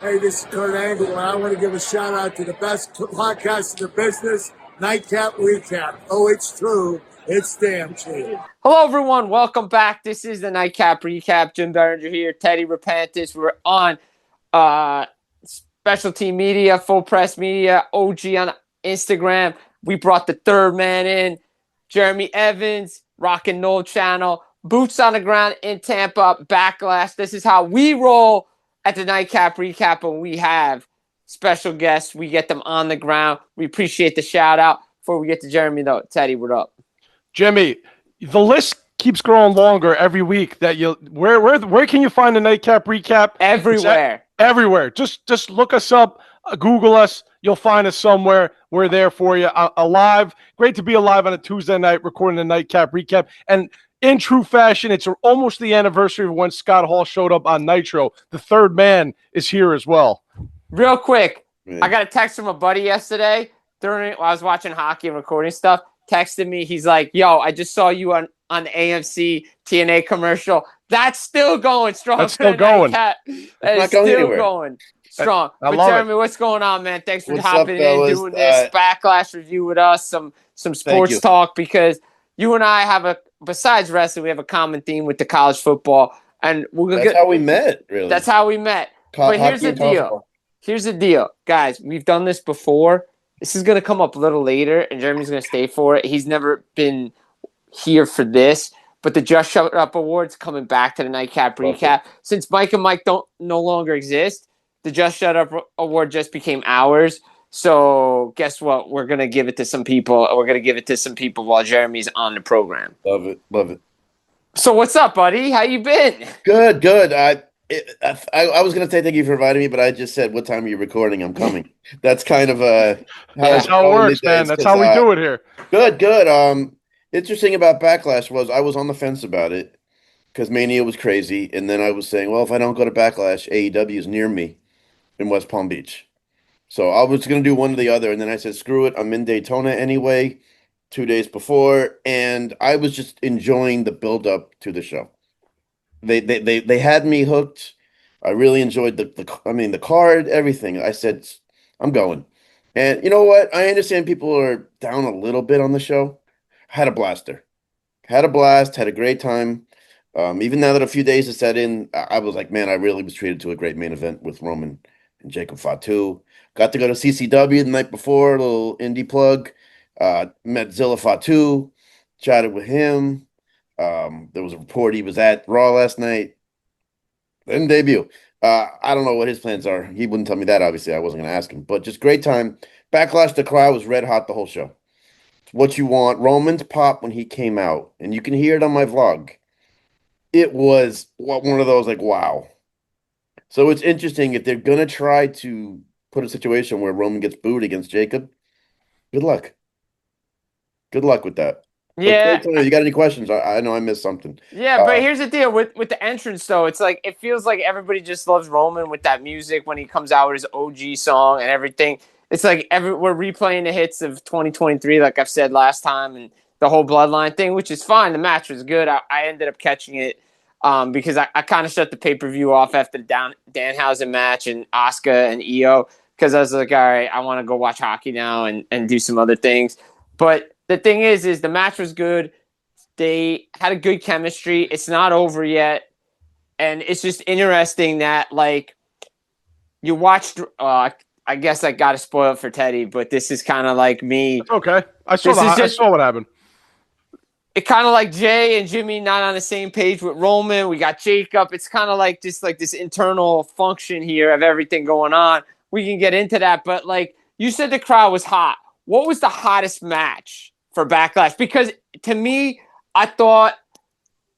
Hey, this is Kurt Angle, and I want to give a shout out to the best podcast in the business, Nightcap Recap. Oh, it's true. It's damn true. Hello, everyone. Welcome back. This is the Nightcap Recap. Jim Biringer here, Teddy Repantis. We're on Specialty Media, Full Press Media, OG on Instagram. We brought the third man in, Jeremy Evans, Rock and Roll Channel, Boots on the Ground in Tampa, Backlash. This is how we roll at the Nightcap Recap when we have special guests. We get them on the ground. We appreciate the shout out. Before we get to Jeremy, though, Teddy, what up? Jimmy, the list keeps growing longer every week. That you where can you find the Nightcap Recap? Everywhere. Everywhere. Just look us up, Google us. You'll find us somewhere. We're there for you. Alive. Great to be alive on a Tuesday night, recording the Nightcap Recap. And in true fashion, it's almost the anniversary of when Scott Hall showed up on Nitro. The third man is here as well. Real quick, I got a text from a buddy yesterday while I was watching hockey and recording stuff. Texted me. He's like, yo, I just saw you on the AMC TNA commercial. That's still going strong. That's still going. That is still going strong. But Jeremy, what's going on, man? Thanks for hopping in, doing this Backlash review with us, some sports talk, because you and I have besides wrestling, we have a common theme with the college football. And that's how we met, really. That's how we met. But here's the deal. Here's the deal. Guys, we've done this before. This is going to come up a little later, and Jeremy's going to stay for it. He's never been here for this, but the Just Shut Up Awards coming back to the Nightcap Recap. Since Mike and Mike no longer exist, the Just Shut Up Award just became ours. So guess what? We're going to give it to some people. We're going to give it to some people while Jeremy's on the program. Love it. Love it. So what's up, buddy? How you been? Good, good. I was going to say thank you for inviting me, but I just said, what time are you recording? I'm coming. That's kind of that's how it works, man. That's how we do it here. Good, good. Interesting about Backlash was I was on the fence about it because Mania was crazy. And then I was saying, well, if I don't go to Backlash, AEW is near me in West Palm Beach. So I was going to do one or the other. And then I said, screw it. I'm in Daytona anyway, 2 days before. And I was just enjoying the build up to the show. They had me hooked. I really enjoyed the card, everything. I said, I'm going. And you know what? I understand people are down a little bit on the show. Had a blaster. Had a blast. Had a great time. Even now that a few days have set in, I was like, man, I really was treated to a great main event with Roman and Jacob Fatu. Got to go to CCW the night before, a little indie plug. Met Zilla Fatu. Chatted with him. There was a report he was at Raw last night. Then debut. I don't know what his plans are. He wouldn't tell me that, obviously. I wasn't going to ask him. But just great time. Backlash, the crowd was red hot the whole show. It's what you want. Roman's pop when he came out. And you can hear it on my vlog. It was one of those like, wow. So it's interesting. If they're going to try to put a situation where Roman gets booed against Jacob, good luck. Good luck with that. Yeah. You got any questions? I know I missed something. Yeah, but here's the deal with the entrance, though. It's like it feels like everybody just loves Roman with that music when he comes out with his OG song and everything. It's like we're replaying the hits of 2023, like I've said last time, and the whole Bloodline thing, which is fine. The match was good. I ended up catching it because I kind of shut the pay-per-view off after the Danhausen match and Asuka and Io because I was like, all right, I want to go watch hockey now and do some other things. But the thing is the match was good. They had a good chemistry. It's not over yet. And it's just interesting that, like, you watched, I guess I got to spoil it for Teddy, but this is kind of like me. That's okay. I saw what happened. It kind of like Jay and Jimmy not on the same page with Roman. We got Jacob. It's kind of like just like this internal function here of everything going on. We can get into that. But, like, you said the crowd was hot. What was the hottest match for Backlash? Because to me, I thought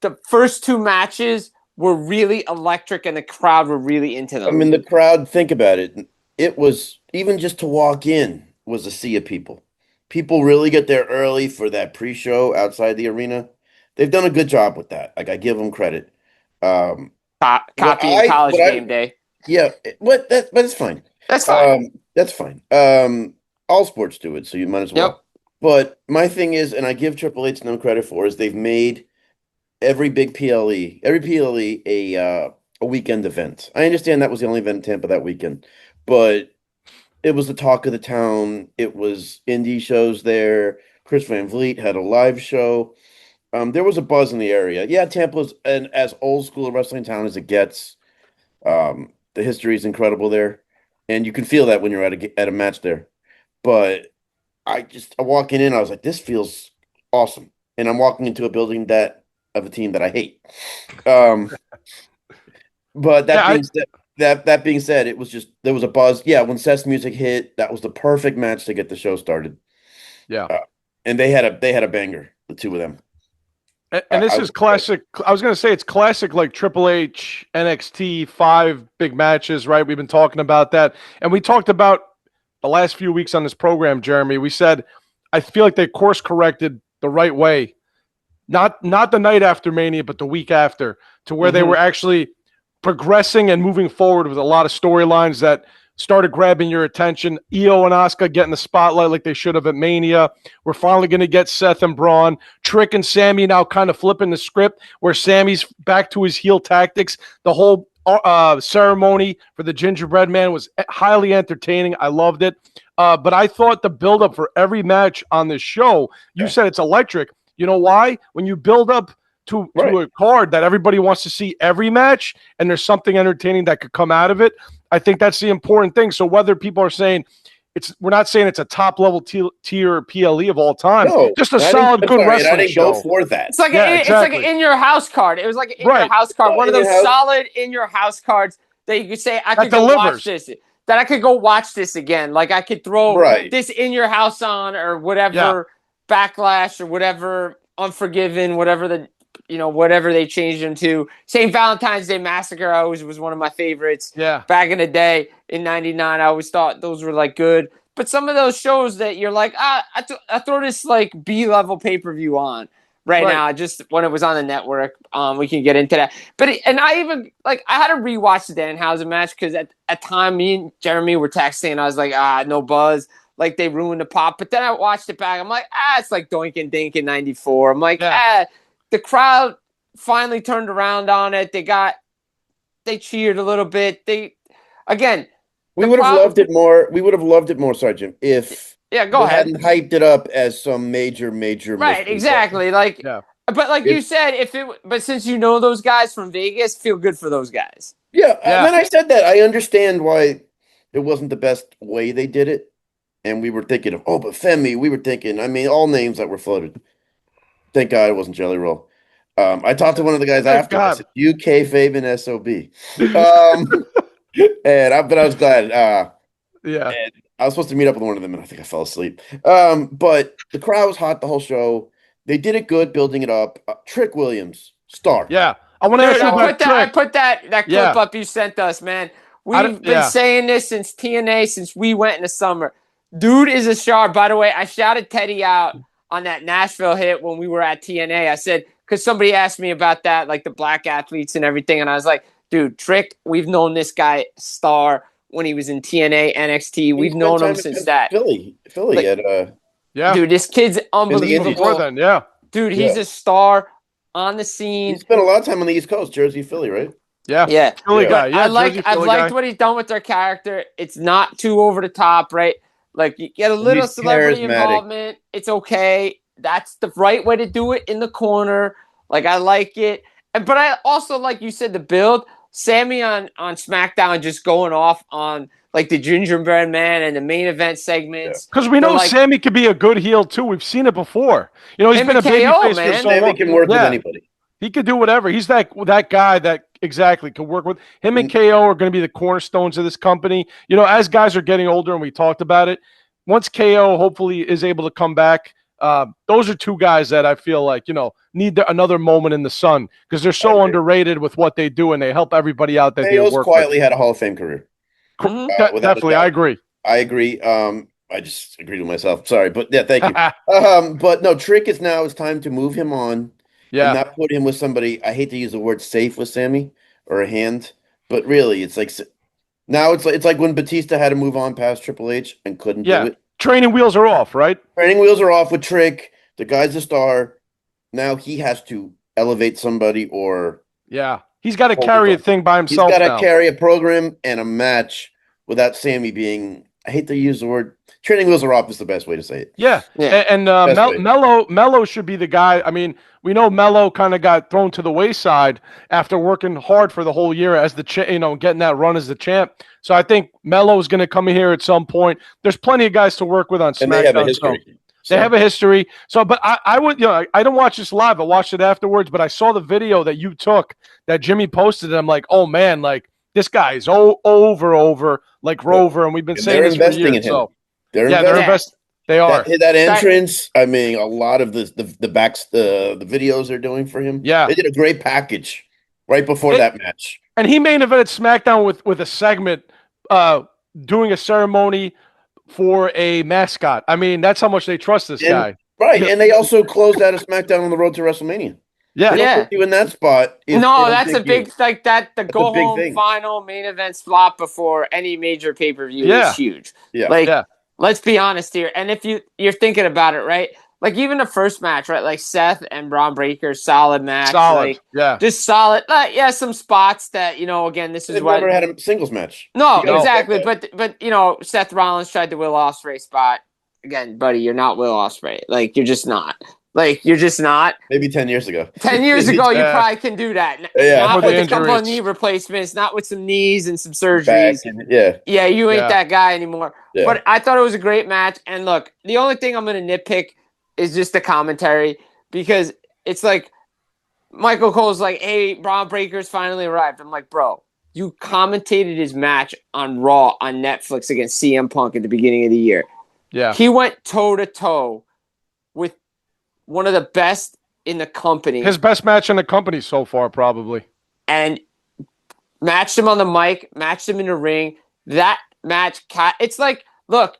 the first two matches were really electric and the crowd were really into them. I mean, the crowd, think about it. It was, even just to walk in was a sea of people. People really get there early for that pre-show outside the arena. They've done a good job with that. Like, I give them credit. Copying college game day. Yeah, but it's fine. That's fine. That's fine. All sports do it, so you might as well. Yep. But my thing is, and I give Triple H no credit for, is they've made every PLE a a weekend event. I understand that was the only event in Tampa that weekend, but it was the talk of the town. It was indie shows there. Chris Van Vliet had a live show. There was a buzz in the area. Yeah, Tampa's as old school a wrestling town as it gets. The history is incredible there, and you can feel that when you're at a match there. But I walking in, I was like, this feels awesome, and I'm walking into a building of a team that I hate. But that being said, it was just there was a buzz. Yeah, when Seth's music hit, that was the perfect match to get the show started. Yeah, and they had a banger, the two of them. And this is classic. I was going to say it's classic, like Triple H, NXT, 5 big matches, right? We've been talking about that. And we talked about the last few weeks on this program, Jeremy. We said, I feel like they course corrected the right way. Not the night after Mania, but the week after, to where they were actually progressing and moving forward with a lot of storylines that started grabbing your attention. Io and Asuka getting the spotlight like they should have at Mania. We're finally going to get Seth and Braun. Trick and Sammy now kind of flipping the script where Sammy's back to his heel tactics. The whole ceremony for the gingerbread man was highly entertaining. I loved it. But I thought the buildup for every match on this show, you said it's electric. You know why? When you build up to a card that everybody wants to see every match and there's something entertaining that could come out of it, I think that's the important thing. So whether people are saying we're not saying it's a top level tier PLE of all time, just a solid, good wrestling I didn't show. go for that. It's like it's like an in your house card. It was like an in your house card, one of those solid in your house cards that you could say I could go watch this. That I could go watch this again. Like I could throw this in your house on or whatever Backlash or whatever Unforgiven, whatever whatever they changed them to. St. Valentine's Day Massacre always was one of my favorites. Yeah. Back in the day in 99, I always thought those were like good. But some of those shows that you're like, I throw this like B-level pay-per-view on right now, just when it was on the network. We can get into that. But I even I had to rewatch the Danhausen match because at time me and Jeremy were texting and I was like, no buzz. Like they ruined the pop. But then I watched it back. I'm like, it's like Doink and Dink in 94. I'm like, the crowd finally turned around on it. They cheered a little bit. We would have loved it more. We would have loved it more, Sorry, Jim, if go ahead. Hadn't hyped it up as some major right, exactly. But you said, but since you know those guys from Vegas, feel good for those guys. Yeah. And then I said that I understand why it wasn't the best way they did it, and we were thinking of but Femi. We were thinking, all names that were floated. Thank God it wasn't Jelly Roll. I talked to one of the guys after. I said, UK Fabe and SOB. But I was glad. And I was supposed to meet up with one of them, and I think I fell asleep. But the crowd was hot the whole show. They did it good, building it up. Trick Williams, star. Yeah. I want to ask you about Trick. I put that clip up you sent us, man. We've been saying this since TNA, since we went in the summer. Dude is a star. By the way, I shouted Teddy out on that Nashville hit when we were at TNA. I said, because somebody asked me about that, like the black athletes and everything. And I was like, dude, Trick, we've known this guy star when he was in TNA, NXT. We've known him since that. Philly. Dude, this kid's unbelievable. Dude, he's a star on the scene. He spent a lot of time on the East Coast, Jersey, Philly, right? Yeah. Philly guy. Yeah, I've liked what he's done with their character. It's not too over the top, right? Like you get a little celebrity involvement. It's okay. That's the right way to do it in the corner. Like I like it. But I also, like you said, the build. Sammy on SmackDown just going off on like the Gingerbread Man and the main event segments. Because we know Sammy could be a good heel too. We've seen it before. He's been a babyface for so long. Sammy can work with anybody. He could do whatever. He's that guy that exactly could work with him. And KO are going to be the cornerstones of this company. As guys are getting older, and we talked about it, once KO hopefully is able to come back, those are two guys that I feel like, need another moment in the sun because they're so underrated with what they do and they help everybody out that they work quietly with. Had a Hall of Fame career. Definitely, I agree. I just agreed with myself. Sorry, but yeah, thank you. But no, Trick is now. It's time to move him on. Yeah, and not put him with somebody. I hate to use the word safe with Sammy or a hand, but really, it's like now it's like when Batista had to move on past Triple H and couldn't do it. Training wheels are off, right? Training wheels are off with Trick. The guy's a star. Now he has to elevate somebody or He's got to carry a thing by He's himself got to now. carry a program and a match without Sammy being, I hate to use the word, training wheels are off is the best way to say it. Yeah. Yeah. And Melo should be the guy. I mean, we know Melo kind of got thrown to the wayside after working hard for the whole year as the getting that run as the champ. So I think Melo is going to come in here at some point. There's plenty of guys to work with on SmackDown. And they have a history. They have a history. So, but I would, I didn't watch this live. I watched it afterwards, but I saw the video that you took that Jimmy posted. And I'm like, oh man, like this guy is over like Rover. And we've been saying this for years. So they're investing. They are. That entrance, I mean, a lot of the videos they're doing for him. Yeah. They did a great package right before that match. And he main evented SmackDown with a segment doing a ceremony for a mascot. I mean, that's how much they trust this guy. Right. And they also closed out a SmackDown on the road to WrestleMania. Yeah. They don't put you in that spot. No, that's a big the go home final main event slot before any major pay-per-view is huge. Yeah. Let's be honest here. And if you're thinking about it, right? Like even the first match, right? Like Seth and Braun Breaker, solid match. Just solid. Some spots that, again, this is They've what never had a singles match. No, exactly. But Seth Rollins tried the Will Ospreay spot. Again, buddy, you're not Will Ospreay. Like you're just not. Maybe 10 years ago. 10 years ago, you probably can do that. Yeah, not with a couple of knee replacements, not with some knees and some surgeries. You ain't that guy anymore. Yeah. But I thought it was a great match. And look, the only thing I'm going to nitpick is just the commentary, because it's like Michael Cole's like, hey, Braun Breaker's finally arrived. I'm like, bro, you commentated his match on Raw on Netflix against CM Punk at the beginning of the year. Yeah. He went toe-to-toe with one of the best in the company. His best match in the company so far, probably. And matched him on the mic, matched him in the ring. That match, it's like, look,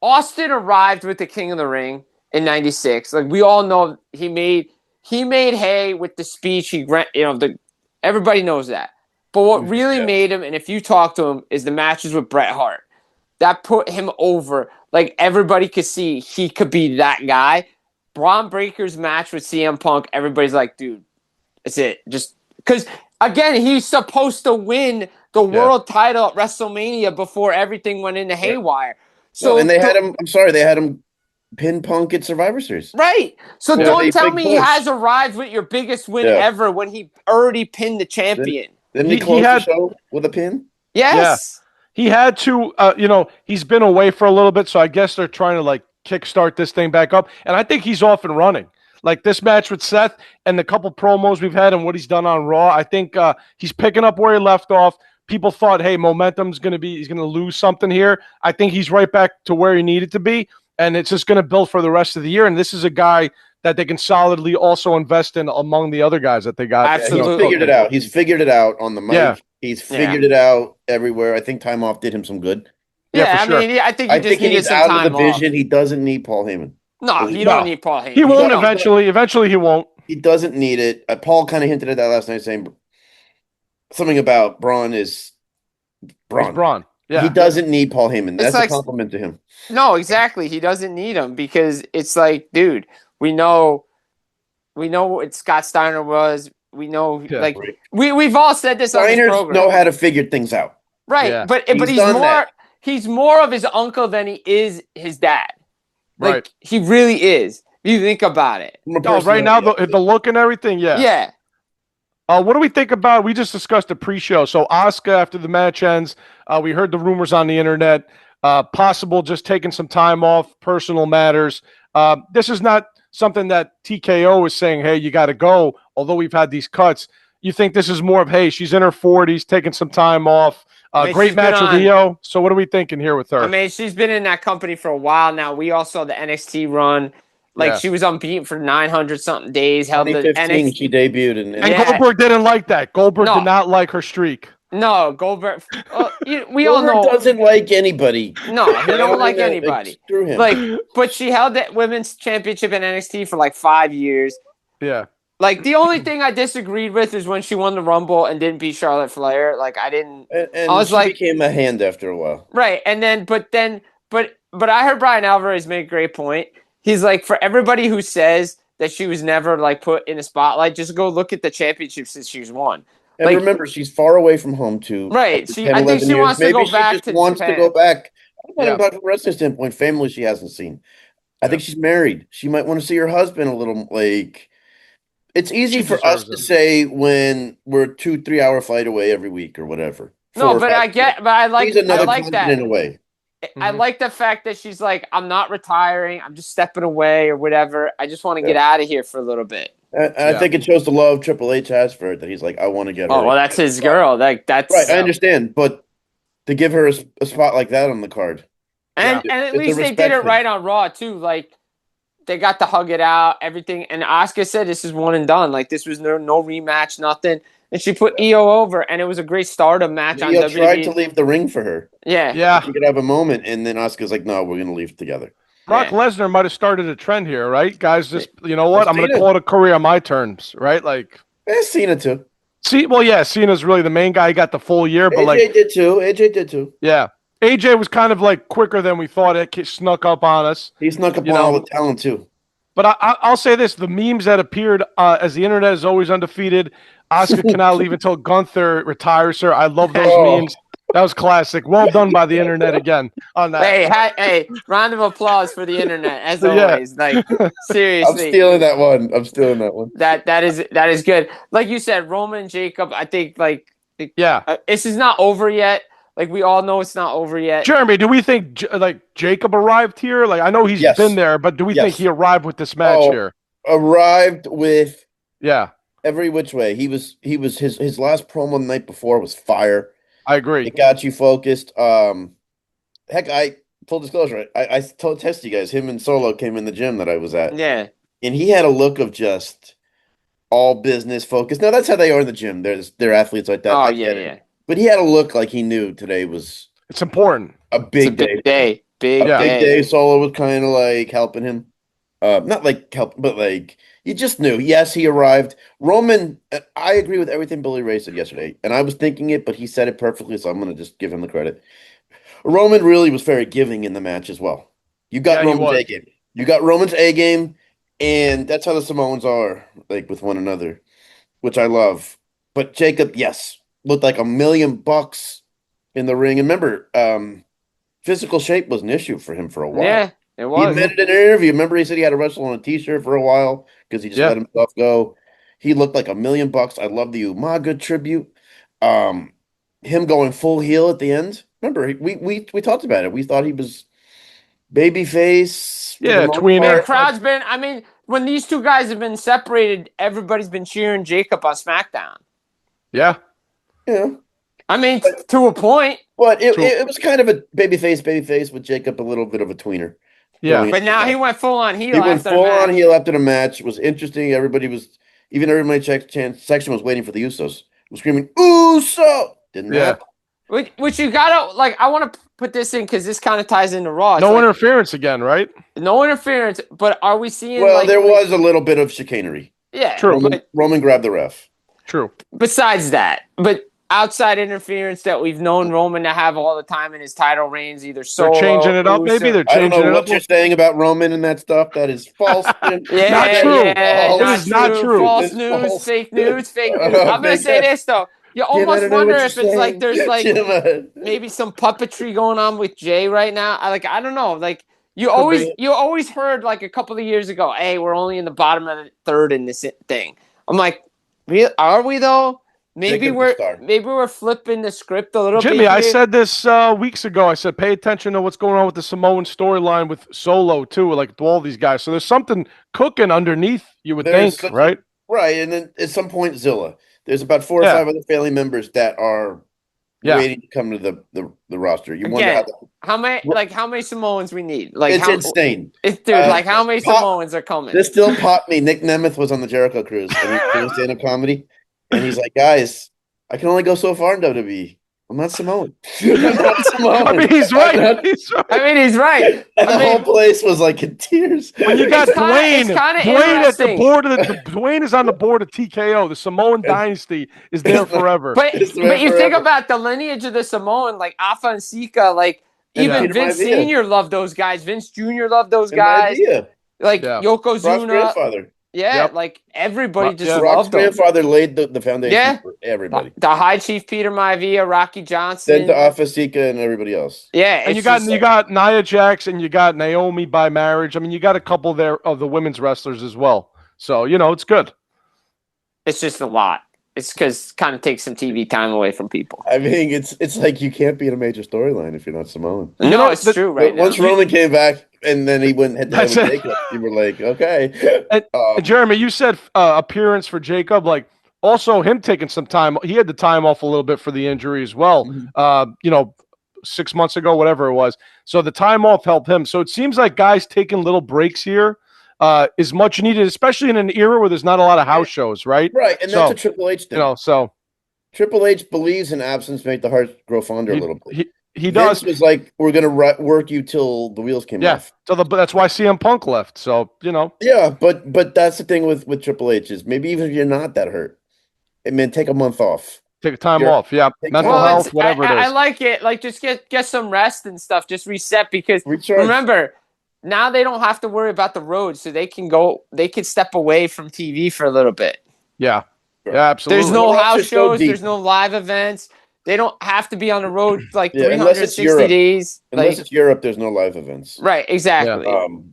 Austin arrived with the King of the Ring in '96. Like we all know, he made hay with the speech. Everybody knows that. But what really made him, and if you talk to him, is the matches with Bret Hart. That put him over. Like everybody could see he could be that guy. Braun Breaker's match with CM Punk, everybody's like, dude, that's it. Just because, again, he's supposed to win the world title at WrestleMania before everything went into haywire. So, and they had him pin Punk at Survivor Series. Right. So don't tell me he has arrived with your biggest win ever when he already pinned the champion. Didn't he close the show with a pin? Yes. Yeah. He had to, he's been away for a little bit, so I guess they're trying to, kickstart this thing back up. And I think he's off and running. Like this match with Seth and the couple promos we've had and what he's done on Raw, I think he's picking up where he left off. People thought, hey, momentum's going to be, he's going to lose something here. I think he's right back to where he needed to be. And it's just going to build for the rest of the year. And this is a guy that they can solidly also invest in among the other guys that they got. Absolutely. He's figured it out. He's figured it out on the mic. Yeah. He's figured it out everywhere. I think time off did him some good. Yeah, sure. I think he just needed some time off. Out of the division. He doesn't need Paul Heyman. No, he don't need Paul Heyman. He won't eventually. Eventually, he won't. He doesn't need it. Paul kind of hinted at that last night, saying something about Braun is Braun. Braun. Yeah. He doesn't need Paul Heyman. That's a compliment to him. No, exactly. He doesn't need him because it's like, dude, we know what Scott Steiner was. We know, we've all said this on this program. Know how to figure things out. Right, yeah. but he's more of his uncle than he is his dad. Like he really is. If you think about it. Right now the look and everything, yeah. What do we think about? We just discussed the pre-show. So Asuka, after the match ends, we heard the rumors on the internet. Possible just taking some time off, personal matters. This is not something that TKO is saying, hey, you got to go. Although we've had these cuts, you think this is more of, hey, she's in her 40s, taking some time off. Great match with Rio. So what are we thinking here with her? I mean, she's been in that company for a while now. We all saw the NXT run. She was unbeaten for 900-something days. Held the NXT. She debuted. And Goldberg didn't like that. Goldberg did not like her streak. No, Goldberg. We Goldberg all know doesn't like anybody. No, he don't like anybody. Screw him. But she held that women's championship in NXT for 5 years. Yeah. The only thing I disagreed with is when she won the Rumble and didn't beat Charlotte Flair. I didn't. And I was she became a hand after a while. Right, and then, but I heard Brian Alvarez make a great point. He's like, for everybody who says that she was never like put in a spotlight. Just go look at the championships that she's won. And Like, remember, she's far away from home too. right. After She, 10, I think 11 she years. wants to Maybe go she back just to wants to Japan. go back. I'm not Yeah. about from a wrestling standpoint, family she hasn't seen. I think she's married. She might want to see her husband a little. Like, it's easy She for us deserves to it. say when we're 2-3 hour flight away every week or whatever. No, 4 or but 5 I get, but I like, She's another I like that. continent away. I like the fact that she's like, I'm not retiring. I'm just stepping away or whatever. I just want to get out of here for a little bit. And I think it shows the love Triple H has for her that he's like, I want to get her. Oh, well, that's his girl. Like, that's right. I understand, but to give her a spot like that on the card, and at it's a least they did respect it thing. right on Raw too. Like, they got to hug it out, everything. And Asuka said this is one and done. Like, this was no rematch, nothing. And she put Io over, and it was a great Stardom match on Io WWE. tried to leave the ring for her. Yeah. She could have a moment, and then Asuka's like, no, we're going to leave together. Brock Lesnar might have started a trend here, right? Guys, just, you know what? I'm going to Cena. call it a career on my terms, right? Like, Cena too. Cena's really the main guy. He got the full year, but AJ did too. Yeah. AJ was kind of like quicker than we thought. It snuck up on us. He snuck up on all the talent too. But I'll say this: the memes that appeared as the internet is always undefeated. Asuka cannot leave until Gunther retires her. I love those memes. That was classic. Well done by the internet again on that. Hey, round of applause for the internet as always. Like, seriously, I'm stealing that one. That is good. Like you said, Roman and Jacob. I think this is not over yet. Like, we all know it's not over yet. Jeremy, do we think Jacob arrived here? Like, I know he's been there, but do we think he arrived with this match here? Arrived with every which way. He was his last promo the night before was fire. I agree. It got you focused. Heck, full disclosure, I told test you guys, him and Solo came in the gym that I was at. Yeah. And he had a look of just all business focus. Now that's how they are in the gym. They're athletes like that. Oh, yeah. But he had a look like he knew today was it's important. A big day. Big day. Solo was kind of like helping him. Not like help, but like you just knew. Yes, he arrived. Roman, I agree with everything Billy Ray said yesterday, and I was thinking it, but he said it perfectly, so I'm going to just give him the credit. Roman really was very giving in the match as well. You got Roman's A game. You got Roman's A game, and that's how the Samoans are, like with one another, which I love. But Jacob, yes, looked like $1 million in the ring. And remember, physical shape was an issue for him for a while. Yeah, it was. He admitted in an interview. Remember, he said he had to wrestle on a T-shirt for a while because he just let himself go. He looked like $1 million. I love the Umaga tribute. Him going full heel at the end. Remember, we talked about it. We thought he was babyface. Yeah, tweener. The crowd's been. I mean, when these two guys have been separated, everybody's been cheering Jacob on SmackDown. Yeah. I mean, to a point. But it was kind of a babyface with Jacob, a little bit of a tweener. Yeah. But now he went full on heel. He went full on heel after the match. It was interesting. Everybody section was waiting for the Usos. Was screaming, Uso! Didn't happen. Which you gotta, like, I want to put this in because this kind of ties into Raw. No interference again, right? No interference, but are we seeing? Well, there was a little bit of chicanery. Yeah, true. Roman grabbed the ref. True. Besides that, but outside interference that we've known Roman to have all the time in his title reigns, either solo. They're changing it up, maybe. They're changing it up. I don't know what you're saying about Roman and that stuff. That is false. Not true. It is not true. False news, fake news. I'm gonna say this though. You almost wonder if it's like there's like maybe some puppetry going on with Jay right now. I don't know. Like you always heard like a couple of years ago, hey, we're only in the bottom of the third in this thing. I'm like, are we though? Maybe we're flipping the script a little bit. Jimmy, I said this weeks ago. I said, pay attention to what's going on with the Samoan storyline with Solo too, like all these guys. So there's something cooking underneath, you would think, right? Right, and then at some point, Zilla. There's about 4 or 5 other family members that are waiting to come to the roster. You wonder how many Samoans we need? Like it's insane. Like how many Samoans are coming? This still popped me. Nick Nemeth was on the Jericho Cruise and he's doing stand-up comedy, and he's like, "Guys, I can only go so far in WWE. I'm not Samoan." I mean, he's right. He's right. And the whole place was like in tears. When you got Dwayne at the board of Dwayne is on the board of TKO. The Samoan dynasty is there forever. But you think about the lineage of the Samoan, like Afa and Sika, like even Vince Senior loved those guys. Vince Jr. loved those guys. Like Yokozuna. Yeah, Yep. like everybody just Yeah. Rock's loved him. grandfather laid the foundation Yeah. for everybody. The High Chief Peter Maivia, Rocky Then Johnson. to Afasika and everybody else. Yeah, And it's you got Nia Jax and you got Naomi by marriage. I mean, you got a couple there of the women's wrestlers as well. So, it's good. it's just a lot. It's because kind of takes some TV time away from people. I mean, it's like you can't be in a major storyline if you're not Samoan. No, it's true right now. Once Roman came back and then he went head to head That's with it. Jacob, you were like, okay. And Jeremy, you said appearance for Jacob, like also him taking some time. He had the time off a little bit for the injury as well. 6 months ago, whatever it was. So the time off helped him. So it seems like guys taking little breaks here is much needed, especially in an era where there's not a lot of house shows, right? Right, and that's a Triple H thing. So Triple H believes in absence make the heart grow fonder a little bit. he does. Vince was like, we're going to work you till the wheels came off. So that's why CM Punk left. So, Yeah, but that's the thing with Triple H is maybe even if you're not that hurt, take a month off. Take time off. Yeah. Mental health, whatever it is. I like it. Like, just get some rest and stuff. Just reset because Recharge. remember, now they don't have to worry about the road, so they can step away from TV for a little bit. Yeah. Yeah, absolutely. There's no house shows. deep. There's no live events. They don't have to be on the road like unless it's 360 Europe. days. Unless it's Europe, there's no live events. Right, exactly. So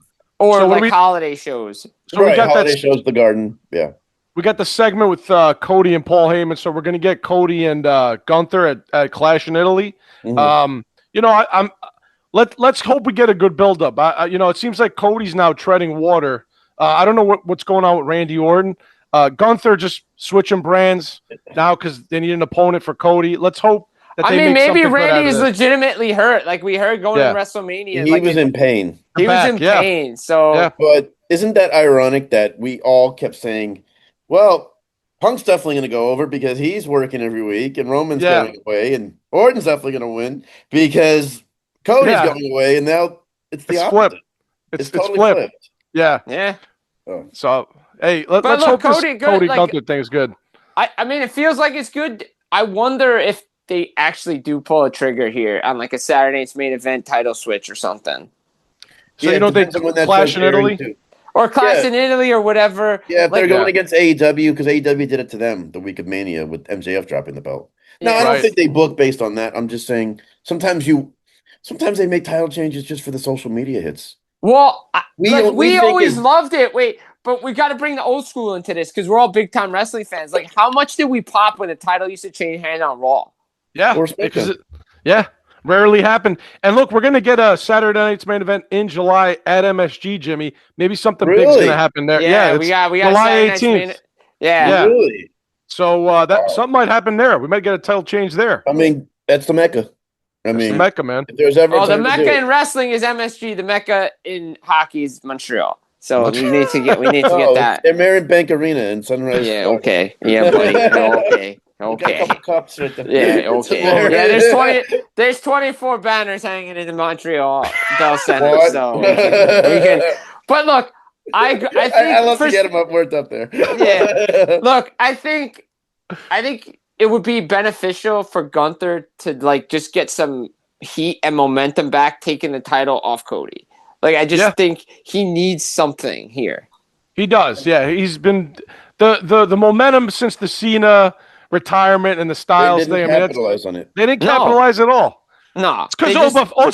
Or like holiday shows. So we got holiday that shows, the Garden. Yeah. We got the segment with Cody and Paul Heyman, so we're going to get Cody and Gunther at Clash in Italy. Mhm. Let's hope we get a good buildup. It seems like Cody's now treading water. I don't know what's going on with Randy Orton. Gunther just switching brands now because they need an opponent for Cody. Let's hope that they make maybe something good Randy out of is this. legitimately hurt. Like we heard going to WrestleMania. He was in pain. He was in pain. So, Yeah. But isn't that ironic that we all kept saying, well, Punk's definitely going to go over because he's working every week and Roman's going away and Orton's definitely going to win because Cody's going away and now it's the opposite. Flipped. It's It's totally flipped. flipped. yeah. So, hey, let's hope this Cody Gunther thing is good. I mean, it feels like it's good. I wonder if they actually do pull a trigger here on like a Saturday night's main event title switch or something. So you don't think Clash in Italy? Or Clash in Italy or whatever. Yeah, if they're going against AEW, because AEW did it to them the week of Mania with MJF dropping the belt. No, I don't think they book based on that. I'm just saying sometimes they make title changes just for the social media hits. Well, we always it. loved it. Wait, but we got to bring the old school into this because we're all big time wrestling fans. Like, how much did we pop when the title used to change hand on Raw? Yeah, because rarely happened. And look, we're gonna get a Saturday night's main event in July at MSG, Jimmy. Maybe something big's gonna happen there. Yeah, we got July 18th. Yeah, really. So something might happen there. We might get a title change there. I mean, that's the Mecca. That's the Mecca, man. If there's ever the Mecca in wrestling is MSG. The Mecca in hockey is Montreal. So we need to get that. They're Merritt Bank Arena in Sunrise. Yeah. Okay. Yeah, buddy. Okay. Cups right there. Yeah. Okay. Yeah. There's 24 banners hanging in the Montreal Bell Center. What? So we can. But look, I think I love to get them worked up there. Yeah. Look, I think it would be beneficial for Gunther to like just get some heat and momentum back, taking the title off Cody. Like I just think he needs something here. He does. Yeah, he's been the momentum since the Cena retirement and the Styles thing. They didn't capitalize on it. They didn't capitalize at all. No, it's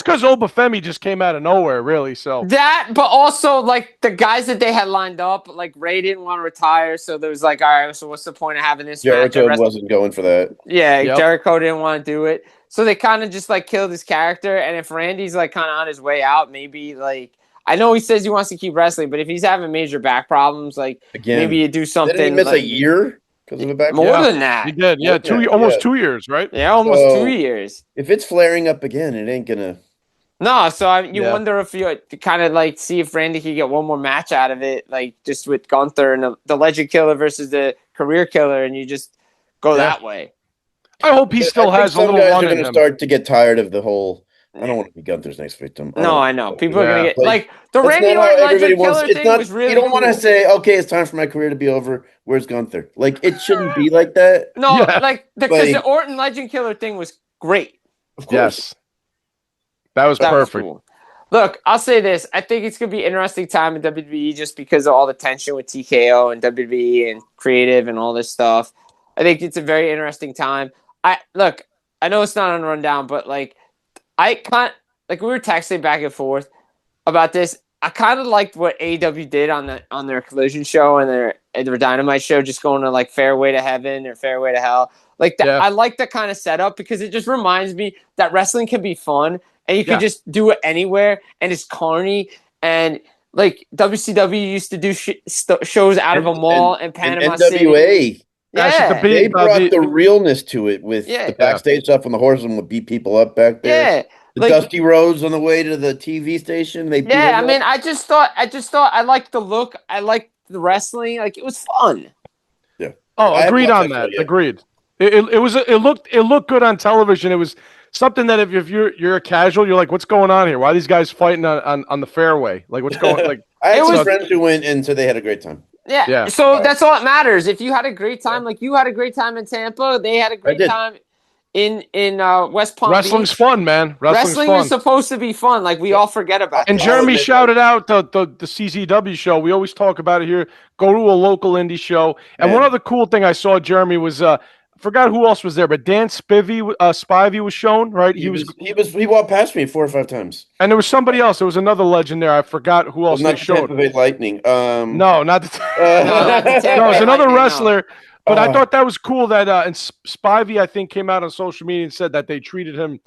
because Obafemi just came out of nowhere, really. So that, but also like the guys that they had lined up, like Ray didn't want to retire, so there was like, all right, so what's the point of having this match? Jericho wasn't going for that. Yeah, Jericho didn't want to do it, so they kind of just like killed his character. And if Randy's like kind of on his way out, maybe like I know he says he wants to keep wrestling, but if he's having major back problems, like maybe you do something. Didn't he miss like, a year? Because of the back more than that. He did, almost 2 years, right? Yeah, almost 2 years. If it's flaring up again, it ain't gonna. No, so you wonder if you kind of like see if Randy could get one more match out of it, like just with Gunther and the Legend Killer versus the Career Killer, and you just go that way. I hope he still has a little run in him. Some guys are going to start to get tired of the whole. I don't want to be Gunther's next victim. No, I know. People are going to get like the Randy Orton Legend Killer thing was really. You don't want to say, okay, it's time for my career to be over. Where's Gunther? Like it shouldn't be like that. No, like because the Orton Legend Killer thing was great. Of course. Yes, that was perfect. Was cool. Look, I'll say this. I think it's going to be an interesting time in WWE just because of all the tension with TKO and WWE and creative and all this stuff. I think it's a very interesting time. I know it's not on rundown, but like I can't like we were texting back and forth about this. I kind of liked what AEW did on their Collision show and their Dynamite show, just going to like Fairway to Heaven or Fairway to Hell. Like that, Yeah. I like that kind of setup because it just reminds me that wrestling can be fun and you can just do it anywhere and it's carny and like WCW used to do shows out of a mall in Panama and City. NWA. Yeah, They brought the realness to it with Yeah. the backstage stuff on the horseman would beat people up back there. yeah. The Like, Dusty Rhodes on the way to the TV station. They beat him I up. mean, I just thought I liked the look. I liked the wrestling. Like, it was fun. Yeah. Oh, I haven't agreed watched on that that. show yet. Agreed. It looked good on television. It was something that if you're a casual, you're like, what's going on here? Why are these guys fighting on the fairway? Like, what's going? Like, I had It some was- friends who went and said they had a great time. Yeah. So that's all that matters. If you had a great time, like you had a great time in Tampa, they had a great did. time in West Palm wrestling's Beach. fun, man. Wrestling fun. is supposed to be fun. Like we all forget about And that. Jeremy shouted out the CZW show. We always talk about it here. Go to a local indie show. And one other cool thing I saw, Jeremy, was I forgot who else was there, but Dan Spivey was shown, right? He walked past me 4 or 5 times. And there was somebody else. There was another legend there. I forgot who else Not they showed. Tampa Bay Lightning. No, not the. not the Tampa No, it was Bay another Lightning, no. wrestler. But I thought that was cool that and Spivey, I think, came out on social media and said that they treated him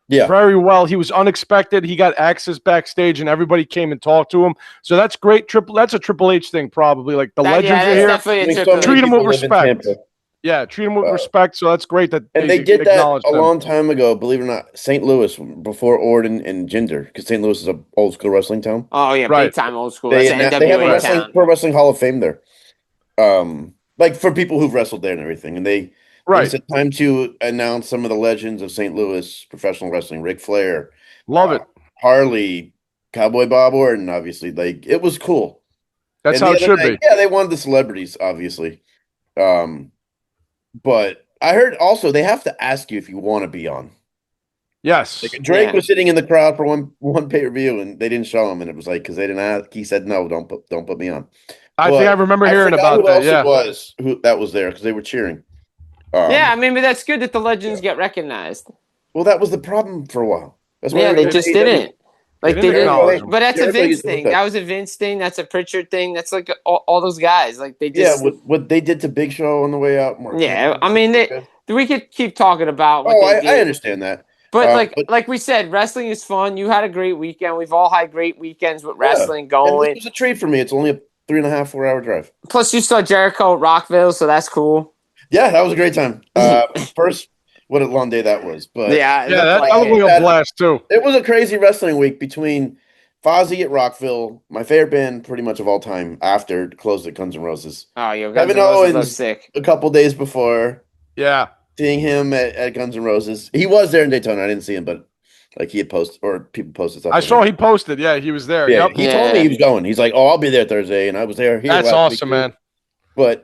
very well. He was unexpected. He got access backstage, and everybody came and talked to him. So that's great. That's a Triple H thing, probably. Like the legends are here. Definitely a So many Treat him with people live in respect. Tampa. Yeah, treat him with respect. So that's great that And they did that acknowledged a them. long time ago, believe it or not. St. Louis, before Orden and Jinder, because St. Louis is an old school wrestling town. Oh yeah, Right. big time old school. They That's an have a NWA town. Pro Wrestling Hall of Fame there. Like for people who've wrestled there and everything. And they said time to announce some of the legends of St. Louis professional wrestling. Ric Flair. Love it. Harley, Cowboy Bob Orton, obviously. Like it was cool. That's And how the it other should night- be. Yeah, they wanted the celebrities, obviously. But I heard also they have to ask you if you want to be on. Yes. Like Drake Yeah. was sitting in the crowd for one pay-per-view and they didn't show him, and it was like because they didn't ask. He said no, don't put me on. I But think I remember hearing forgot about who that. else Yeah. it was who that was there because they were cheering. Yeah, I mean, but that's good that the legends get recognized. Well, that was the problem for a while. That's why Yeah, they just didn't. Like They they didn't acknowledge didn't. them. But that's a Everybody Vince did thing. that. That was a Vince thing. That's a Pritchard thing. That's like all those guys. Like they Yeah, just. what they did to Big Show on the way out. Mark Yeah, Henry. I mean, we could keep talking about what Oh, they did. I understand that. But but- like we said, wrestling is fun. You had a great weekend. We've all had great weekends with wrestling And going. this was a treat for me. It's only a 3.5, 4 hour drive. Plus, you saw Jericho at Rockville, so that's cool. Yeah, that was a great time. First, what a long day that was. But Yeah, it Yeah, looked that like was it. like a blast too. it was a crazy wrestling week between Fozzy at Rockville, my favorite band pretty much of all time, after closed at Guns N' Roses. Oh, yo, Kevin Guns N' Roses Owens. look sick. A couple days before, Yeah. seeing him at Guns N' Roses. He was there in Daytona. I didn't see him, but like he had posted or people posted stuff. I of saw him. he posted. Yeah, he was there. Yeah, Yep. he told me Yeah. he was going. He's like, "Oh, I'll be there Thursday," and I was there. Here That's last awesome, week, man. But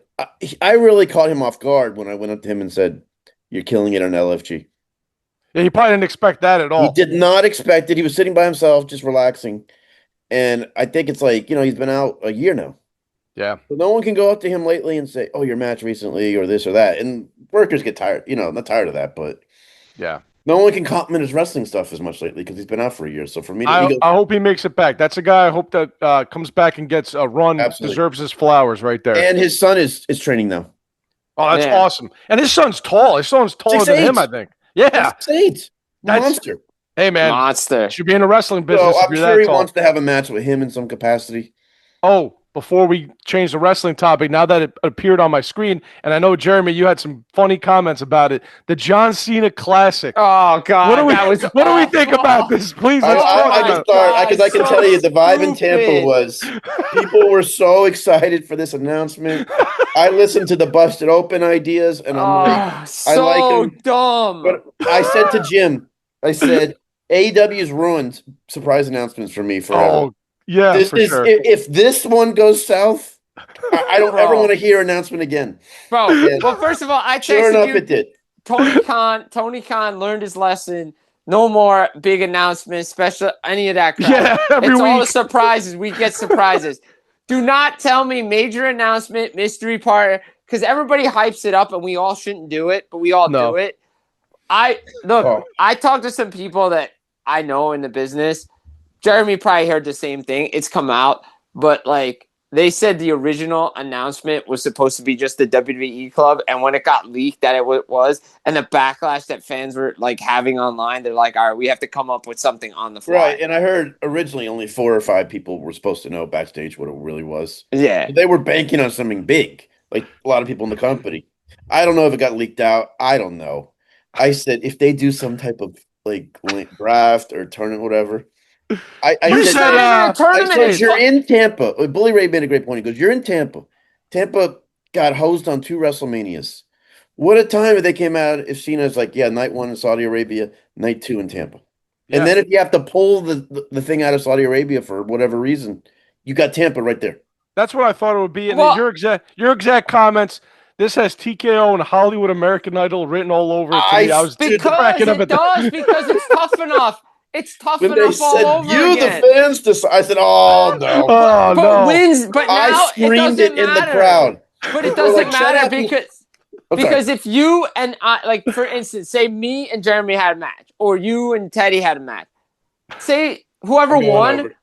I really caught him off guard when I went up to him and said, "You're killing it on LFG." Yeah, he probably didn't expect that at all. He did not expect it. He was sitting by himself, just relaxing. And I think it's like, he's been out a year now. Yeah. So no one can go up to him lately and say, "Oh, your match recently," or this or that. And workers get tired, not tired of that, but Yeah. no one can compliment his wrestling stuff as much lately because he's been out for a year. So for me, I he goes, hope he makes it back. That's a guy I hope that comes back and gets a run. Absolutely. Deserves his flowers right there. and his son is training now. Oh, that's Yeah. awesome. And his son's tall. His son's taller than 6'8". him, I think. Yeah. Saints, That's- monster. Hey, man. Monster. Should be in the wrestling business So if I'm you're sure that he tall. wants to have a match with him in some capacity. Oh, before we change the wrestling topic, now that it appeared on my screen, and I know, Jeremy, you had some funny comments about it, the John Cena Classic. Oh God, What do we that was what do we think about this? Please, let's talk I about can it. start because I can so tell you the vibe in Tampa stupid. was people were so excited for this announcement. I listened to the Busted Open ideas and I'm like, Oh, so like him, dumb. but I said to Jim, I said AEW's ruined surprise announcements for me forever. Oh, yeah, This for is sure. if this one goes south, I don't ever Bro. want to hear announcement again. Bro, well, first of all, I Sure texted enough, you. it did. Tony Khan learned his lesson No more big announcements, special, any of that crap. Yeah, every it's all the week. surprises. We get surprises. Do not tell me major announcement, mystery part, because everybody hypes it up and we all shouldn't do it, but we all do it. I talked to some people that I know in the business. Jeremy probably heard the same thing. It's come out, but like they said the original announcement was supposed to be just the WWE club, and when it got leaked that it was, and the backlash that fans were like having online, they're like, all right, we have to come up with something on the fly. Right, and I heard originally only 4 or 5 people were supposed to know backstage what it really was. Yeah. They were banking on something big, like a lot of people in the company. I don't know if it got leaked out. I don't know. I said if they do some type of like draft or tournament, whatever. I said you're in Tampa. Bully Ray made a great point. He goes, "You're in Tampa. Tampa got hosed on 2 WrestleManias. What a time if they came out if Cena's like, yeah, night 1 in Saudi Arabia, night 2 in Tampa, and then if you have to pull the thing out of Saudi Arabia for whatever reason, you got Tampa right there. That's what I thought it would be. And your exact comments. This has TKO and Hollywood American Idol written all over it. I was cracking up at that. Because it's tough enough. It's tough when enough they all said, over you again. the fans decide. I said, oh no, but wins. But now I screamed it in the crowd. But it doesn't matter because if you and I, like for instance, say me and Jeremy had a match, or you and Teddy had a match. Say whoever won.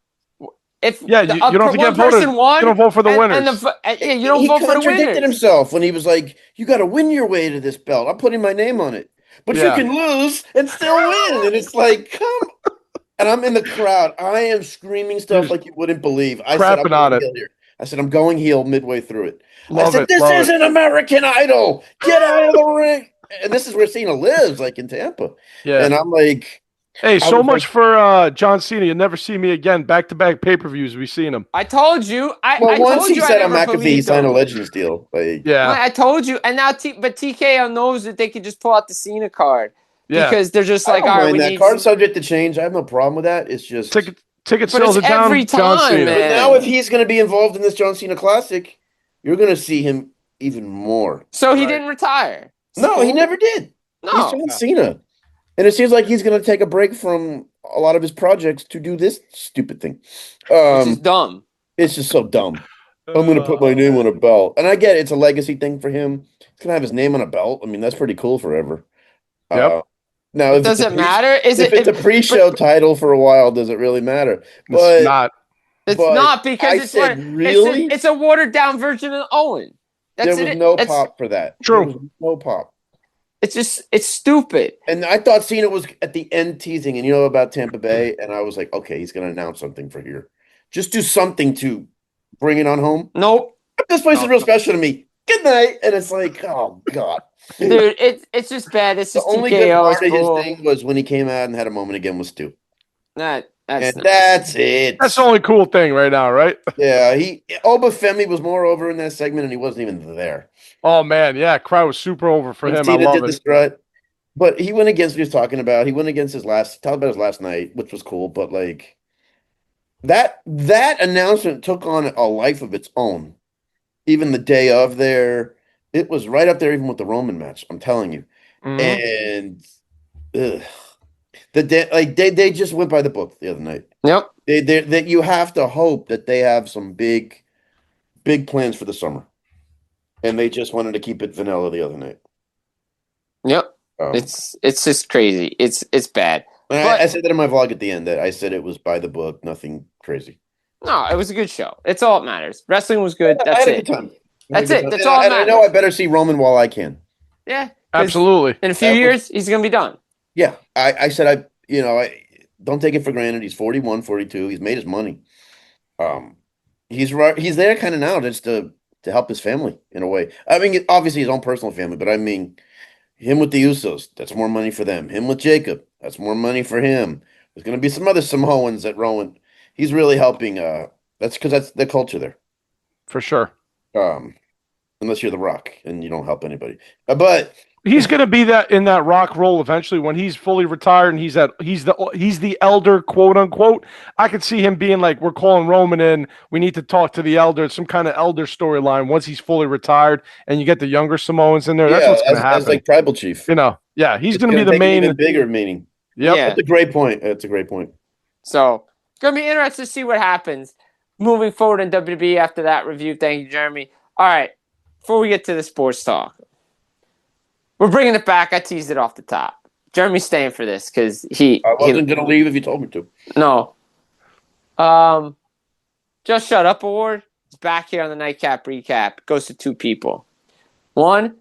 If you don't have to get voted. Won, you don't vote for the winners. You don't vote for the winners. He contradicted himself when he was like, "You got to win your way to this belt. I'm putting my name on it, but you can lose and still win." And it's like, come. And I'm in the crowd. I am screaming stuff like you wouldn't believe. I said, "I'm going heel here." I said, "I'm going heel midway through it." I said, "This isn't American Idol. Get out of the ring." And this is where Cena lives, like in Tampa. Yeah. And I'm like. Hey, so much for John Cena. You'll never see me again. Back-to-back pay-per-views. We've seen him. I told you. Once he said on McAfee, he signed a Legends deal. Like, I told you. And now, but TKO knows that they can just pull out the Cena card. Yeah. Because they're just like, all right, that card's subject to change. I have no problem with that. It's just ticket sales are down. Every time, John Cena. man. But now, if he's going to be involved in this John Cena Classic, you're going to see him even more. So he didn't retire. No, he never did. No, he's John Cena. And it seems like he's going to take a break from a lot of his projects to do this stupid thing. Which is dumb. It's just so dumb. I'm going to put my name on a belt. And I get it. It's a legacy thing for him. He's going to have his name on a belt. I mean, that's pretty cool forever. Yep. Now, does it matter? If it's a pre-show title for a while, does it really matter? It's not. It's not because it's a watered-down version of Owen. There was no pop for that. True. No pop. It's stupid. And I thought Cena was at the end teasing, and about Tampa Bay, and I was like, okay, he's going to announce something for here. Just do something to bring it on home. Nope. This place is real special to me. Good night. And it's like, oh, God. Dude, it's just bad. It's just the only good part of his thing was when he came out and had a moment again with Stu. That's it. That's the only cool thing right now, right? Yeah, Obafemi was more over in that segment, and he wasn't even there. Oh man, yeah, crowd was super over for him. I love it. Strut, but he went against what he was talking about. He went against his last night, which was cool. But like that announcement took on a life of its own. Even the day of there, it was right up there, even with the Roman match. I'm telling you, and they just went by the book the other night. Yep. That you have to hope that they have some big plans for the summer. And they just wanted to keep it vanilla the other night. Yep. It's just crazy. It's bad. I said that in my vlog at the end, that I said it was by the book, nothing crazy. No, it was a good show. It's all that matters. Wrestling was good. That's I had it. a good time. That's it. That's all that matters. I know I better see Roman while I can. Yeah. Absolutely. In a few years, he's going to be done. Yeah. I said, I don't take it for granted. He's 41, 42. He's made his money. He's there kind of now just to help his family in a way. I mean, obviously his own personal family, but I mean, him with the Usos, that's more money for them. Him with Jacob, that's more money for him. There's going to be some other Samoans at Rowan. He's really helping. That's because that's the culture there. For sure. Unless you're The Rock and you don't help anybody. But he's going to be in that Rock role eventually when he's fully retired and he's the elder, quote unquote. I could see him being like, we're calling Roman in. We need to talk to the elder. Some kind of elder storyline once he's fully retired, and you get the younger Samoans in there. That's what's going to happen. As like tribal chief. Yeah, he's going to be the main. Even bigger meaning. Yep. Yeah. That's a great point. That's a great point. So it's gonna be interesting to see what happens moving forward in WWE after that review. Thank you, Jeremy. All right, before we get to the sports talk, we're bringing it back. I teased it off the top. Jeremy's staying for this because I wasn't going to leave if you told me to. No. Just Shut Up Award is back here on the Nightcap Recap. It goes to two people. One,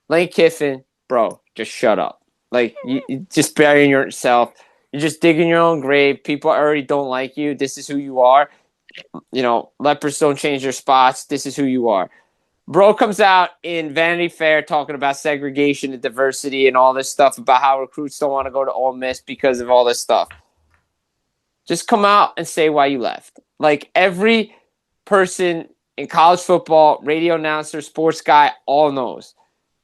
Lane Kiffin, bro, just shut up. Like, you just burying yourself. You're just digging your own grave. People already don't like you. This is who you are. You know, lepers don't change their spots. This is who you are. Bro comes out in Vanity Fair talking about segregation and diversity and all this stuff about how recruits don't want to go to Ole Miss because of all this stuff. Just come out and say why you left. Like, every person in college football, radio announcer, sports guy, all knows.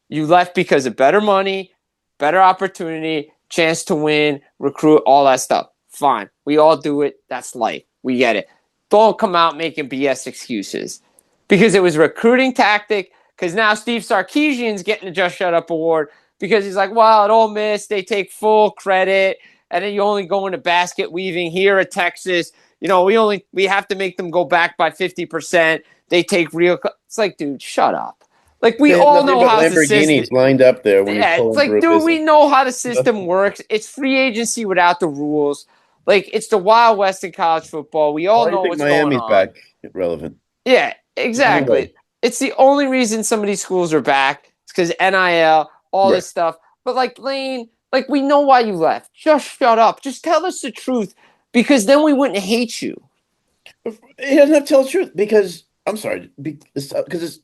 You left because of better money, better opportunity, chance to win, recruit, all that stuff. Fine. We all do it. That's life. We get it. Don't come out making BS excuses. Because it was a recruiting tactic, because now Steve Sarkisian's getting the Just Shut Up Award because he's like, well, at Ole Miss, they take full credit, and then you only go into basket weaving here at Texas. You know, we have to make them go back by 50%. They take real. It's like, dude, shut up. Like, we all know how the system. Lamborghinis lined up there when Yeah, it's like, dude, we know how the system works. It's free agency without the rules. Like, it's the Wild West in college football. We all know what's Miami's going on. back relevant. Yeah, exactly. Anyway. It's the only reason some of these schools are back. It's because NIL, all this stuff. But, like, Lane, like, we know why you left. Just shut up. Just tell us the truth, because then we wouldn't hate you. He doesn't have to tell the truth because, I'm sorry, because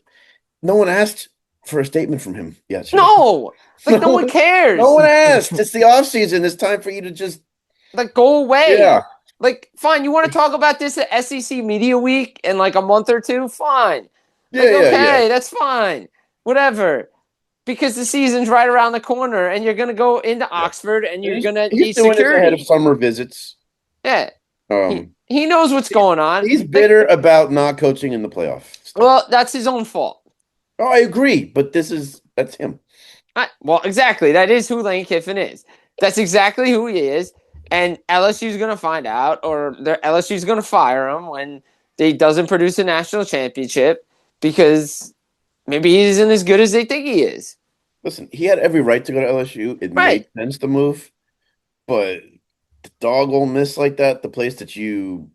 no one asked for a statement from him yet. No. Like, no one cares. No one asked. It's the offseason. It's time for you to just, like, go away. Yeah. Like, fine, you want to talk about this at SEC Media Week in, like, a month or two? Fine. Like, okay, that's fine. Whatever. Because the season's right around the corner, and you're going to go into Oxford, and you're going to need doing security. It ahead of summer visits. Yeah. He knows what's going on. He's bitter about not coaching in the playoffs. Well, that's his own fault. Oh, I agree, but that's him. Well, exactly. That is who Lane Kiffin is. That's exactly who he is. And LSU's going to find out, or LSU's going to fire him when he doesn't produce a national championship, because maybe he isn't as good as they think he is. Listen, he had every right to go to LSU. It made sense to move, but the dog Ole Miss like that, the place that you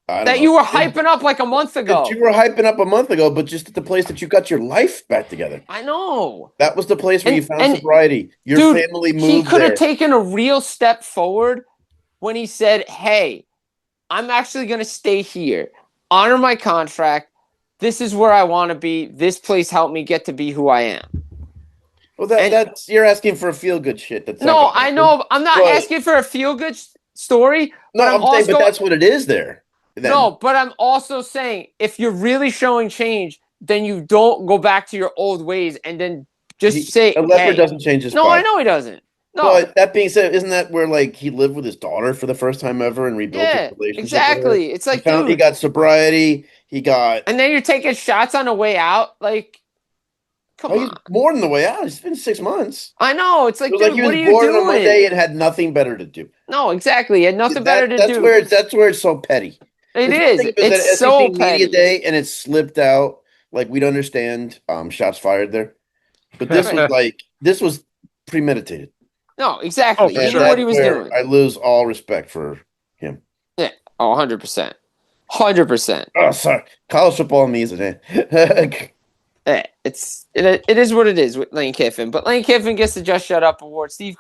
were hyping up like a month ago. That you were hyping up a month ago, but just the place that you got your life back together. I know. That was the place where you found sobriety. Your family moved there. He could have taken a real step forward when he said, hey, I'm actually going to stay here, honor my contract. This is where I want to be. This place helped me get to be who I am. Well, that's you're asking for a feel-good shit. I know. I'm not asking for a feel-good story. No, I'm saying, but that's what it is there. Then. No, but I'm also saying, if you're really showing change, then you don't go back to your old ways and then just say, a leper doesn't change his No, spot. I know he doesn't. No. But that being said, isn't that where, like, he lived with his daughter for the first time ever and rebuilt his relationship? Exactly. It's like, he got sobriety. And then you're taking shots on the way out. Like, come on. More than the way out. It's been 6 months. I know. It's like, it was dude, like he what are was you born doing? on Monday and had nothing better to do. No, exactly. He had nothing better to do. That's where it's so petty. It is. It's so petty. Media day, and it slipped out. Like, we'd understand shots fired there. But this was premeditated. No, exactly. Oh, he knew what he was doing. I lose all respect for him. Yeah. Oh, 100%. 100%. Oh, sorry. College football means it. Yeah, it is what it is with Lane Kiffin. But Lane Kiffin gets the Just Shut Up Award. Steve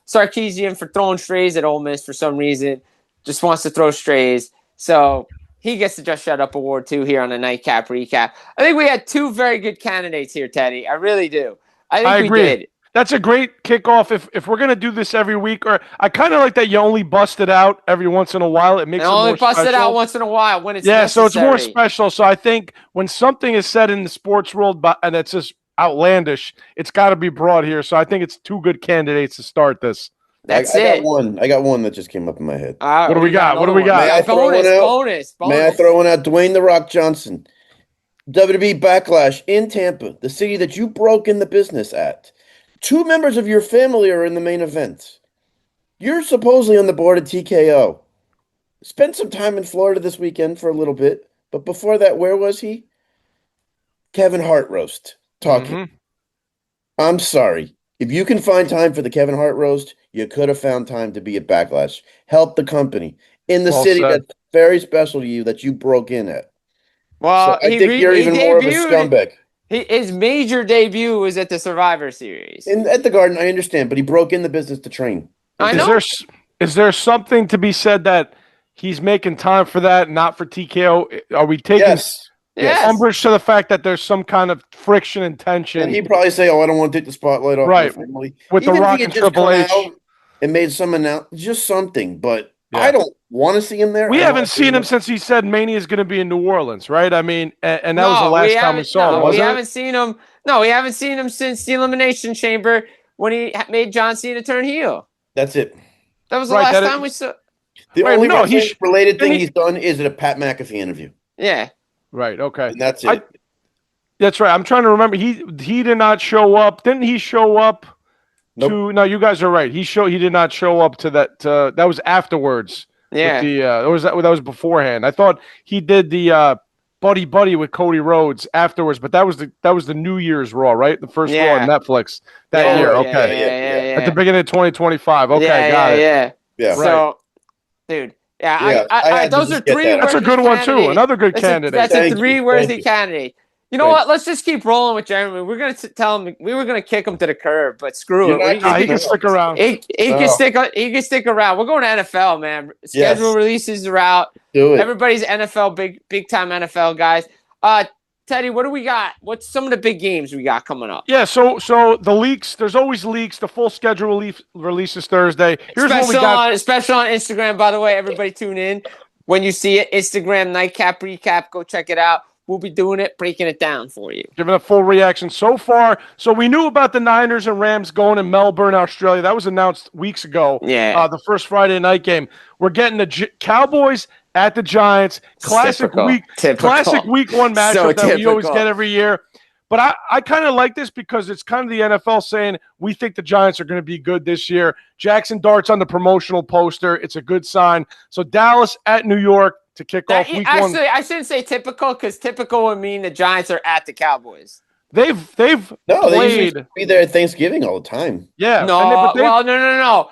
Sarkisian for throwing strays at Ole Miss for some reason. Just wants to throw strays. So he gets the Just Shut Up Award too here on the Nightcap Recap. I think we had two very good candidates here, Teddy. I really do. I think we did. That's a great kickoff. If we're gonna do this every week, or I kind of like that you only bust it out every once in a while. It makes it more special. Only bust it out once in a while when it's necessary. So it's more special. So I think when something is said in the sports world and it's just outlandish, it's got to be brought here. So I think it's two good candidates to start this. I got one that just came up in my head. What do we got? May I throw bonus. May I throw one out? Dwayne "The Rock" Johnson, WWE Backlash in Tampa, the city that you broke in the business at. 2 members of your family are in the main event. You're supposedly on the board of TKO. Spent some time in Florida this weekend for a little bit, but before that, where was he? Kevin Hart roast talking. Mhm. I'm sorry. If you can find time for the Kevin Hart roast, you could have found time to be at Backlash. Help the company in the Well city said. that's very special to you that you broke in at. So Well, I think you're he even more of a debuted. scumbag. His major debut was at the Survivor Series. And at the Garden, I understand, but he broke in the business to train. I Is know. there is there something to be said that he's making time for that, not for TKO? Are we taking Yes. Yes. umbrage to the fact that there's some kind of friction and tension? And he'd probably say, "Oh, I don't want to take the spotlight off Right. my family." With The Even if Rock he had and just Triple come H. out and made some announcement, just something. But Yeah. I don't want to see him there. We I haven't want to see seen him since he said Mania is going to be in New Orleans, right? I mean, and that was the No, last time we saw him, we wasn't haven't it? seen him. No, we haven't seen him since the Elimination Chamber when he made John Cena turn heel. That's it. That was the Right, last that time is- we saw. The Wait, only no, he related thing he- he's done is a Pat McAfee interview, Yeah. Right. Okay. and that's it. That's right. I'm trying to remember. He did not show up. Didn't he show up Nope. to? No, you guys are right. He did not show up to that. That was afterwards. Yeah. With the that was beforehand. I thought he did the buddy with Cody Rhodes afterwards, but that was the New Year's Raw, right? The first Raw on Netflix that Yeah, year. yeah, Okay. yeah. At the beginning of 2025. Okay, yeah, got it. Yeah. Yeah. So, dude, Yeah, I had to those just are get three. that. That's a good one too. Another good candidate. That's Thank a you. three-worthy Thank you. candidate. You know Thank what? Let's just keep rolling with Jeremy. We're gonna tell him we were gonna kick him to the curb, but screw You're it. not He can stick around. He No. can stick around. We're going to NFL, man. Schedule Yes. releases are out. Do it. Everybody's NFL big time NFL guys. Teddy, what do we got? What's some of the big games we got coming up? Yeah, so the leaks, there's always leaks. The full schedule releases Thursday. Here's what we got. Special on Instagram, by the way. Everybody tune in. When you see it, Instagram Nightcap Recap. Go check it out. We'll be doing it, breaking it down for you. Giving a full reaction so far. So we knew about the Niners and Rams going to Melbourne, Australia. That was announced weeks ago. Yeah. The first Friday night game. We're getting the Cowboys at the Giants. Classic Typical. week one matchup So that we always typical. get every year. But I kind of like this because it's kind of the NFL saying we think the Giants are going to be good this year. Jackson Dart's on the promotional poster. It's a good sign. So Dallas at New York to kick off week one. Actually, I shouldn't say typical because typical would mean the Giants are at the Cowboys. They've No, they usually played. be there at Thanksgiving all the time. Yeah. No, but no.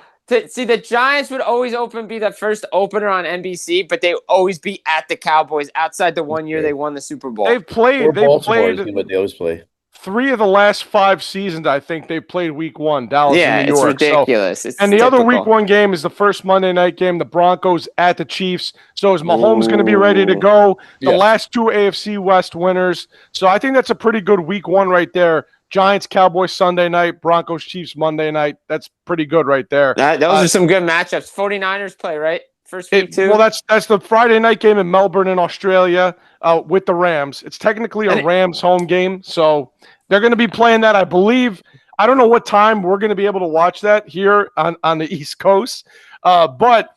See, the Giants would always be the first opener on NBC, but they always be at the Cowboys outside the one year they won the Super Bowl. they've played. Or They've Baltimore is played what they always play. 3 of the last 5 seasons. I think they played week one. Dallas and New it's York. ridiculous. So, it's and the other typical. week one game is the first Monday night game. The Broncos at the Chiefs. So is Mahomes going to be ready to go? The Yes. last 2 AFC West winners. So I think that's a pretty good week one right there. Giants, Cowboys Sunday night, Broncos, Chiefs Monday night. That's pretty good right there. Those are some good matchups. 49ers play, right? First week, too? Well, that's the Friday night game in Melbourne in Australia with the Rams. It's technically a Rams home game, so they're going to be playing that, I believe. I don't know what time we're going to be able to watch that here on the East Coast, but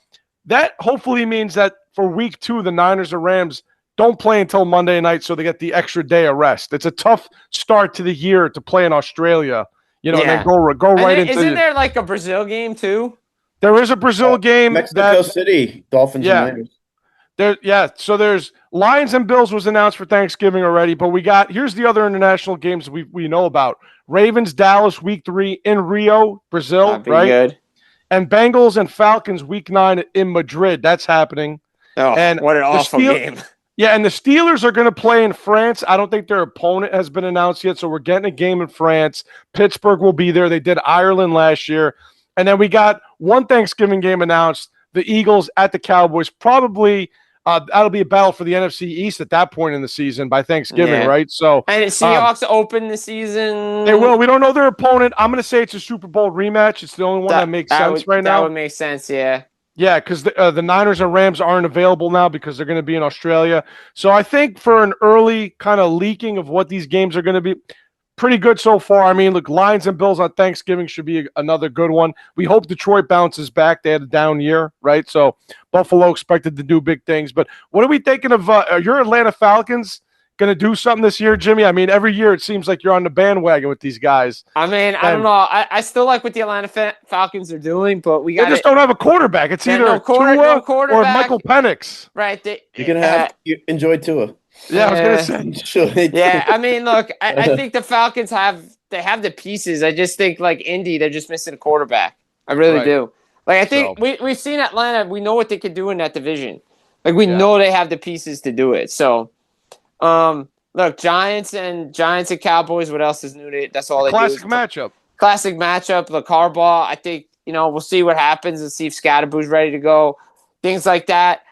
that hopefully means that for week 2, the Niners and Rams don't play until Monday night, so they get the extra day of rest. It's a tough start to the year to play in Australia, and then go right into. Isn't there like a Brazil game too? There is a Brazil game. Mexico City, Dolphins and Niners. So there's Lions and Bills was announced for Thanksgiving already, but here's the other international games we know about. Ravens, Dallas, week 3 in Rio, Brazil, That'd be right? good. And Bengals and Falcons, week 9 in Madrid. That's happening. Oh, and what an awful game. Yeah, and the Steelers are going to play in France. I don't think their opponent has been announced yet, so we're getting a game in France. Pittsburgh will be there. They did Ireland last year. And then we got one Thanksgiving game announced, the Eagles at the Cowboys. Probably that'll be a battle for the NFC East at that point in the season by Thanksgiving, right? So, and Seahawks open the season. They will. We don't know their opponent. I'm going to say it's a Super Bowl rematch. It's the only one that makes sense right now. That would make sense, yeah. Yeah, because the Niners and Rams aren't available now because they're going to be in Australia. So I think for an early kind of leaking of what these games are going to be, pretty good so far. I mean, look, Lions and Bills on Thanksgiving should be another good one. We hope Detroit bounces back. They had a down year, right? So Buffalo expected to do big things. But what are we thinking of your Atlanta Falcons going to do something this year, Jimmy? I mean, every year it seems like you're on the bandwagon with these guys. I mean, I don't know. I still like what the Atlanta Falcons are doing, but we got They just don't have a quarterback. It's either no Tua quarterback or Michael Penix. Right. You enjoy Tua. Yeah, I was going to say. Yeah, I mean, look, I think the Falcons have the pieces. I just think like Indy, they're just missing a quarterback. I really do. Like I think we've seen Atlanta. We know what they could do in that division. Like we know they have the pieces to do it. So, look, Giants and Cowboys. What else is new? That's all they do. Classic matchup. Classic matchup. Look, Harbaugh. I think we'll see what happens and see if Scadaboo's ready to go. Things like that.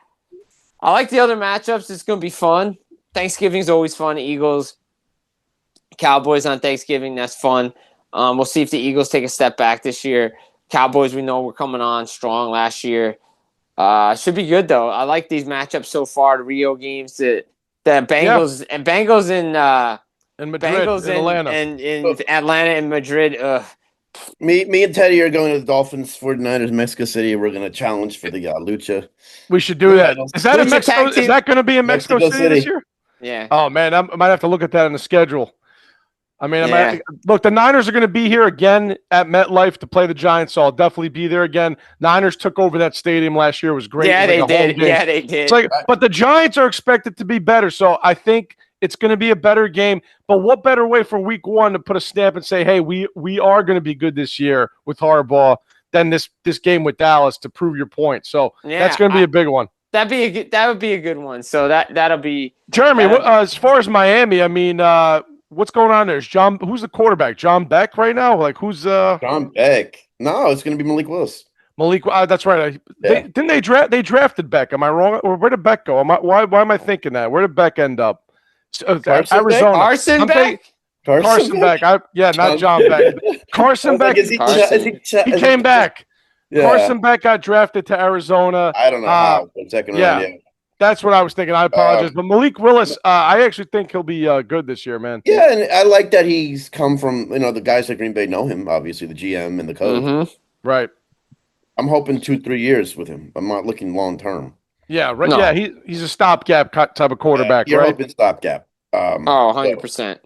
I like the other matchups. It's going to be fun. Thanksgiving's always fun. Eagles, Cowboys on Thanksgiving. That's fun. We'll see if the Eagles take a step back this year. Cowboys, we know we're coming on strong last year. Should be good though. I like these matchups so far. The Rio games, the Bengals and Bengals in Madrid, Bengals in Atlanta, and in Atlanta and Madrid. Me and Teddy are going to the Dolphins 49ers Mexico City. We're going to challenge for the Lucha. We should do that. Is that in Mexico? Is that going to be in Mexico City this year? Yeah. Oh man, I might have to look at that in the schedule. I mean, look, the Niners are going to be here again at MetLife to play the Giants, so I'll definitely be there again. Niners took over that stadium last year. It was great. Yeah, they did. Yeah, they did. It's like, but the Giants are expected to be better, so I think it's going to be a better game. But what better way for week one to put a stamp and say, hey, we are going to be good this year with Harbaugh than this game with Dallas to prove your point. So that's going to be a big one. That would be a good one. So that'll be Jeremy. As far as Miami, I mean, what's going on there? Who's the quarterback? John Beck right now? Like who's John Beck? No, it's going to be Malik Willis. That's right. Didn't they draft? They drafted Beck. Am I wrong? Or where did Beck go? Why am I thinking that? Where did Beck end up? Arizona. Carson Beck. Carson Beck. Not John Beck. Carson Beck. He came back. Yeah. Carson Beck got drafted to Arizona. I don't know how. Second round. Yeah. That's what I was thinking. I apologize. But Malik Willis, I actually think he'll be good this year, man. Yeah, and I like that he's come from, the guys at Green Bay know him, obviously, the GM and the coach. Mm-hmm. Right. I'm hoping 2-3 years with him. I'm not looking long term. Yeah, right. No. Yeah, he's a stopgap type of quarterback, you're right? Hoping stopgap. 100%.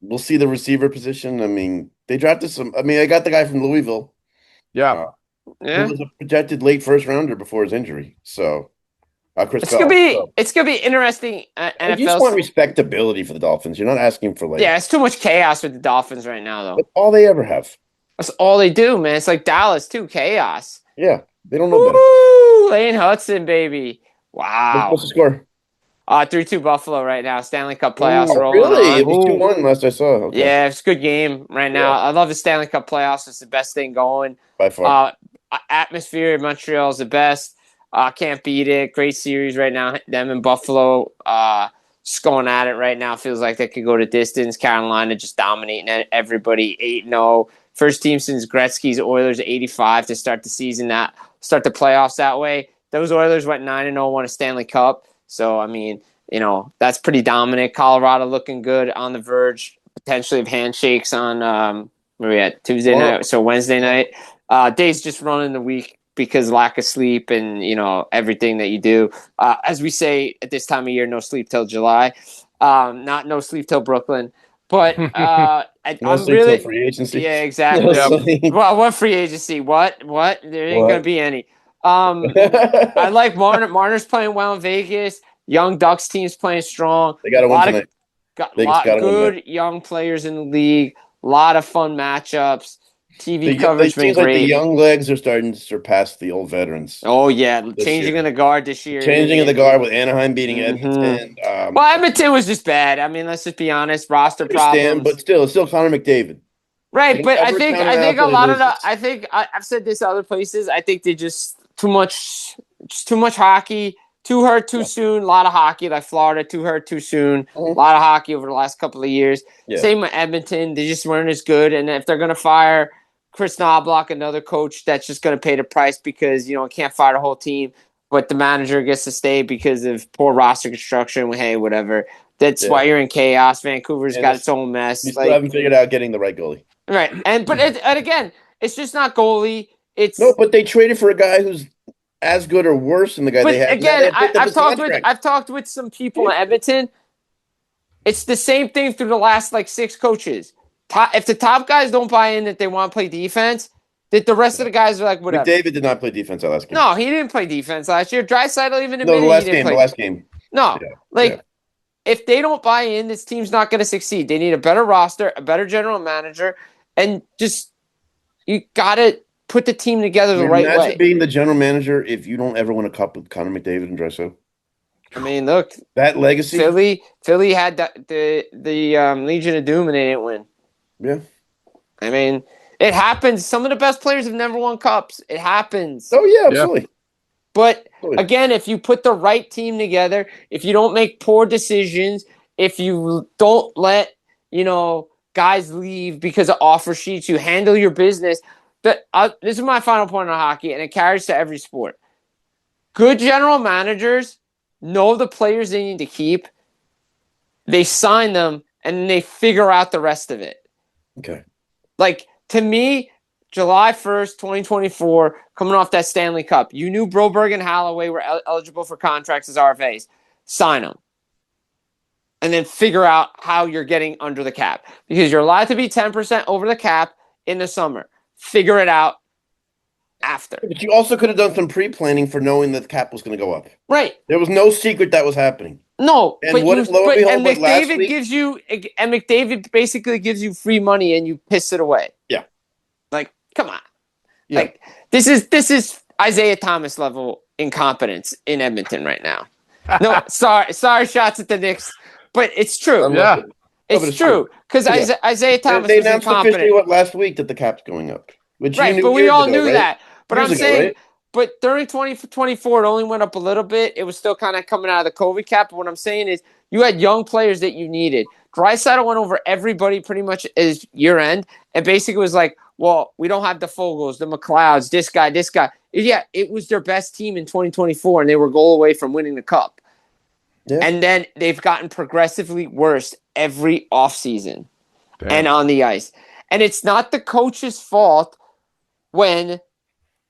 We'll see the receiver position. I mean, they drafted some. I mean, I got the guy from Louisville. Yeah. He was a projected late first rounder before his injury. So. It's gonna be interesting. You just want respectability for the Dolphins. You're not asking for it's too much chaos with the Dolphins right now, though. That's all they ever have. That's all they do, man. It's like Dallas too, chaos. Yeah, they don't know better. Lane Hudson, baby. Wow. What's the score? 3-2 Buffalo right now. Stanley Cup playoffs rolling really? on. It was 2-1 last I saw. Okay. Yeah, it's a good game right now. I love the Stanley Cup playoffs. It's the best thing going. By far. Atmosphere in Montreal is the best. Can't beat it. Great series right now. Them in Buffalo just going at it right now. Feels like they could go to distance. Carolina just dominating everybody. 8-0. First team since Gretzky's Oilers 85 to start the season, start the playoffs that way. Those Oilers went 9-0, won a Stanley Cup. So, I mean, that's pretty dominant. Colorado looking good, on the verge potentially of handshakes on where we at? Tuesday night, so Wednesday night. Days just running the week because lack of sleep and, everything that you do. As we say at this time of year, no sleep till July. Not no sleep till Brooklyn. But I'm really free agency. Yeah, exactly. Well, what free agency? What? There ain't gonna be any. I like Marner. Marner's playing well in Vegas. Young Ducks team's playing strong. They got to win tonight. Got a lot of good young players in the league. A lot of fun matchups. TV coverage been great. Like the young legs are starting to surpass the old veterans. Oh yeah, changing in the guard this year. Changing in the guard with Anaheim beating Edmonton. Well, Edmonton was just bad. I mean, let's just be honest. Roster problems, but it's still Connor McDavid. Right, but I think a lot of I've said this other places. I think they just too much hockey. Too hurt too soon. A lot of hockey, like Florida. Too hurt too soon. A lot of hockey over the last couple of years. Yeah. Same with Edmonton. They just weren't as good. And if they're going to fire Chris Knobloch, another coach, that's just going to pay the price because, can't fire the whole team. But the manager gets to stay because of poor roster construction. Hey, whatever. That's why you're in chaos. Vancouver's got its own mess. You still haven't figured out getting the right goalie. Right. And again, it's just not goalie. But they traded for a guy who's as good or worse than the guy they had. Again, I've talked with some people in Edmonton. It's the same thing through the last like 6 coaches. If the top guys don't buy in that they want to play defense, that the rest of the guys are like, whatever. McDavid did not play defense that last game. No, he didn't play defense last year. Draisaitl even No, admitted the last he didn't game. play. The last game. No, Yeah. if they don't buy in, this team's not going to succeed. They need a better roster, a better general manager, and just you got to put the team together the right way. Imagine being the general manager if you don't ever win a cup with Connor McDavid and Draisaitl. I mean, look, that legacy. Philly had the Legion of Doom and they didn't win. Yeah. I mean, it happens. Some of the best players have never won cups. It happens. Oh yeah, absolutely. Yeah. But again, if you put the right team together, if you don't make poor decisions, if you don't let guys leave because of offer sheets, you handle your business. This is my final point on hockey, and it carries to every sport. Good general managers know the players they need to keep. They sign them, and then they figure out the rest of it. Okay. Like, to me, July 1st, 2024, coming off that Stanley Cup, you knew Broberg and Holloway were eligible for contracts as RFAs. Sign them. And then figure out how you're getting under the cap. Because you're allowed to be 10% over the cap in the summer. Figure it out after. But you also could have done some pre-planning for knowing that the cap was going to go up. Right. There was no secret that was happening. No, and but McDavid McDavid basically gives you free money and you piss it away. Yeah. Like, come on. Yeah. Like, this is Isaiah Thomas level incompetence in Edmonton right now. No, sorry shots at the Knicks, but it's true. Yeah. It's true. Because Isaiah Thomas they was announced incompetent. officially last week that the cap's going up. Which right, you knew but we all knew right? that. But years I'm ago, saying, right? but during 2024, it only went up a little bit. It was still kind of coming out of the COVID cap. But what I'm saying is you had young players that you needed. Draisaitl went over everybody pretty much as year end and basically was like, well, we don't have the Fogels, the McLeods, this guy. Yeah, it was their best team in 2024, and they were a goal away from winning the cup. Yeah. And then they've gotten progressively worse every offseason and on the ice. And it's not the coach's fault when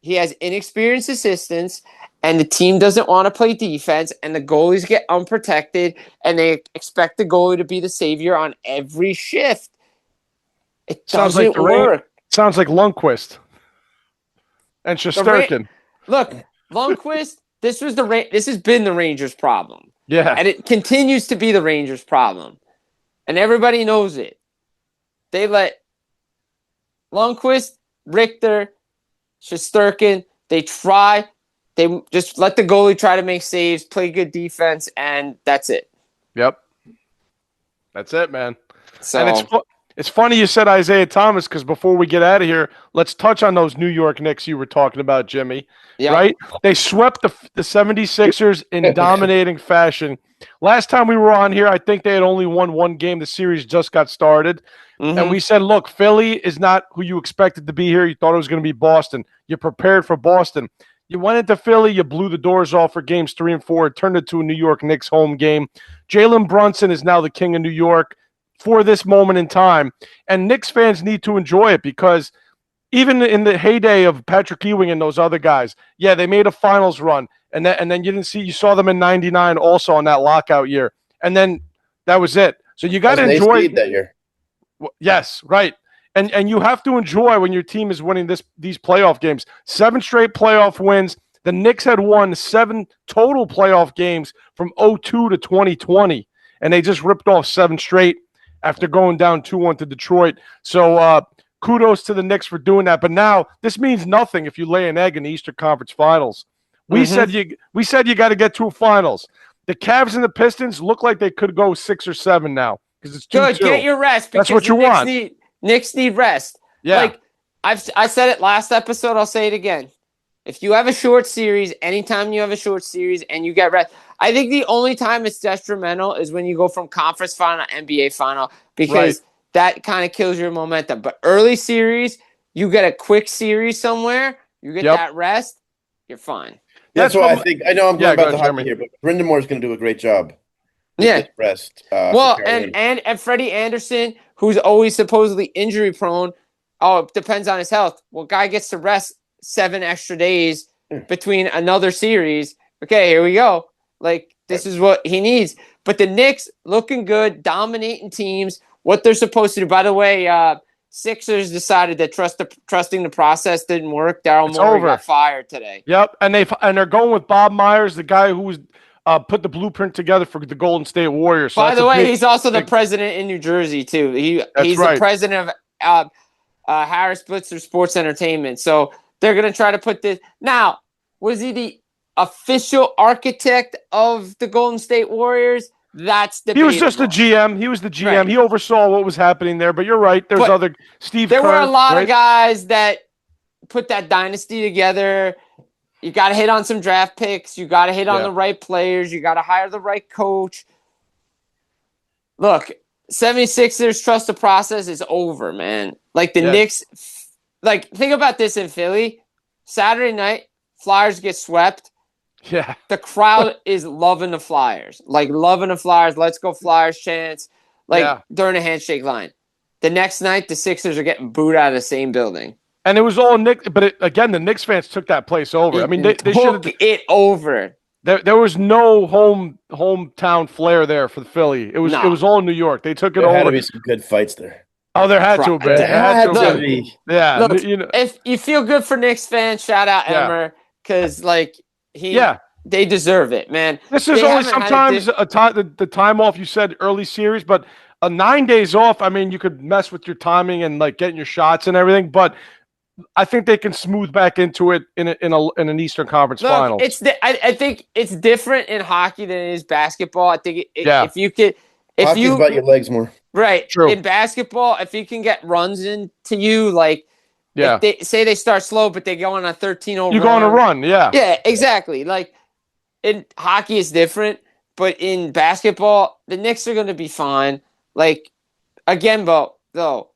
he has inexperienced assistants and the team doesn't want to play defense and the goalies get unprotected and they expect the goalie to be the savior on every shift. It doesn't work. Sounds like Lundqvist and Shesterkin. Look, Lundqvist, this has been the Rangers' problem. Yeah. And it continues to be the Rangers' problem. And everybody knows it. They let Lundqvist, Richter, Shesterkin, they just let the goalie try to make saves, play good defense, and that's it. Yep. That's it, man. So, and it's funny you said Isaiah Thomas because before we get out of here, let's touch on those New York Knicks you were talking about, Jimmy. Yep. Right? They swept the 76ers in dominating fashion. Last time we were on here, I think they had only won one game. The series just got started. Mm-hmm. And we said, look, Philly is not who you expected to be here. You thought it was going to be Boston. You're prepared for Boston. You went into Philly. You blew the doors off for games 3 and 4. It turned into a New York Knicks home game. Jalen Brunson is now the king of New York for this moment in time. And Knicks fans need to enjoy it because even in the heyday of Patrick Ewing and those other guys, yeah, they made a finals run. And then you saw them in 99 also on that lockout year. And then that was it. So you got to enjoy that year. Yes, right. And you have to enjoy when your team is winning these playoff games. 7 straight playoff wins. The Knicks had won 7 total playoff games from 2002 to 2020. And they just ripped off 7 straight after going down 2-1 to Detroit. So kudos to the Knicks for doing that. But now this means nothing if you lay an egg in the Eastern Conference Finals. We said you got to get to a finals. The Cavs and the Pistons look like they could go 6 or 7 now because it's 2-2. Good. Get your rest. That's what you want. Knicks need rest. Yeah. Like I said it last episode. I'll say it again. If you have a short series, anytime you have a short series and you get rest, I think the only time it's detrimental is when you go from conference final to NBA final because that kind of kills your momentum. But early series, you get a quick series somewhere, you get that rest, you're fine. That's why I think I know I'm going about the hockey here, but Brendan Moore's going to do a great job. Rest. And Freddie Anderson, who's always supposedly injury prone. Oh, it depends on his health. Well, guy gets to rest 7 extra days between another series. Okay, here we go. Like this is what he needs. But the Knicks looking good, dominating teams, what they're supposed to do. By the way, Sixers decided that trusting the process didn't work. Daryl Morey got fired today. Yep, and they're going with Bob Myers, the guy who was put the blueprint together for the Golden State Warriors. So by the way, he's also the president in New Jersey too. He's the president of Harris Blitzer Sports Entertainment. So they're going to try to put this. Now, was he the official architect of the Golden State Warriors? That's debatable. He was just the GM. He was the GM. Right. He oversaw what was happening there. But you're right. There's other Steve There Kerr, were a lot of guys that put that dynasty together. You got to hit on some draft picks. You got to hit on the right players. You got to hire the right coach. Look, 76ers trust the process is over, man. Like the Knicks, like think about this in Philly. Saturday night, Flyers get swept. Yeah. The crowd is loving the Flyers. Like loving the Flyers. Let's go Flyers chants. Like during a handshake line. The next night, the Sixers are getting booed out of the same building. And it was all Knicks, but again, the Knicks fans took that place over. I mean, they took it over. There was no hometown flair there for the Philly. It was all New York. They took it over. There had to be some good fights there. Oh, there had to have been. There had to be. Yeah. Look, if you feel good for Knicks fans, shout out Emmer because they deserve it, man. This is only sometimes the time off. You said early series, but 9 days off. I mean, you could mess with your timing and like getting your shots and everything, but I think they can smooth back into it in an Eastern Conference final. I think it's different in hockey than it is basketball. I think hockey's about your legs more. Right. True. In basketball, if you can get runs into you, like if they start slow, but they go on a 13-0 you go on a run, yeah. Yeah, exactly. Like in hockey is different, but in basketball, the Knicks are going to be fine. Like again, though,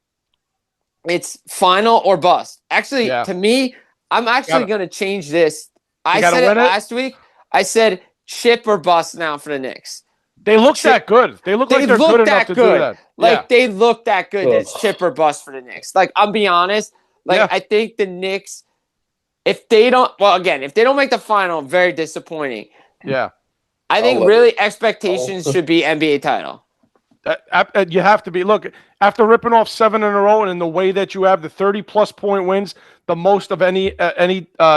it's final or bust. Actually, to me, I'm actually going to change this. I said it last week. I said chip or bust now for the Knicks. They look that good. They look like they're good enough to do that. Like they look that good. It's chip or bust for the Knicks. Like I'll be honest. Like I think the Knicks, if they don't make the final, very disappointing. Yeah. I think really expectations should be NBA title. You have to be. Look, after ripping off 7 in a row and in the way that you have the 30-plus point wins, the most of any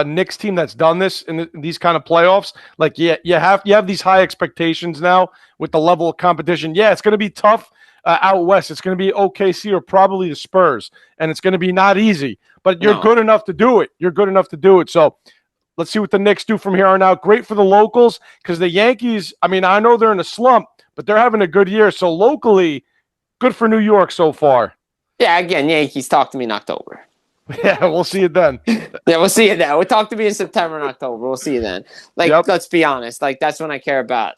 Knicks team that's done this in these kind of playoffs, like you have these high expectations now with the level of competition. Yeah, it's going to be tough out west. It's going to be OKC or probably the Spurs, and it's going to be not easy. But you're good enough to do it. You're good enough to do it. So let's see what the Knicks do from here on out. Great for the locals because the Yankees, I mean, I know they're in a slump, but they're having a good year. So locally, good for New York so far. Yeah, again, Yankees, talk to me in October. Yeah, we'll see it then. Yeah, we'll see it then. We'll talk to me in September and October. We'll see you then. Like, let's be honest. Like, that's when I care about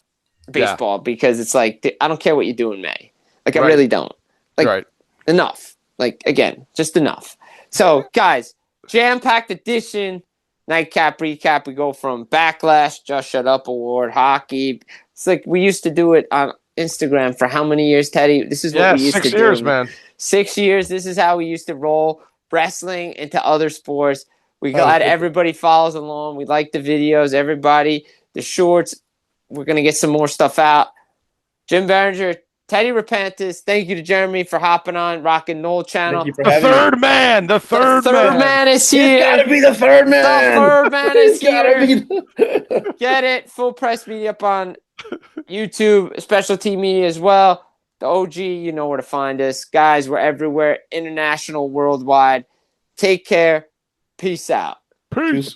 baseball because it's like, I don't care what you do in May. Like, I really don't. Like, enough. Like, again, just enough. So, guys, jam-packed edition, nightcap recap. We go from Backlash, Just Shut Up Award, hockey. It's like we used to do it on Instagram for how many years, Teddy? This is what we used to do. 6 years, man. 6 years. This is how we used to roll wrestling into other sports. We glad everybody follows along. We like the videos. Everybody, the shorts. We're going to get some more stuff out. Jim Biringer, Teddy Repantis. Thank you to Jeremy for hopping on, rocking Knoll Channel. The third man is here. It's got to be the third man. The third man is here. Get it. Full Press Media up on YouTube, Specialty Media as well. The OG, you know where to find us. Guys, we're everywhere, international, worldwide. Take care. Peace out. Peace.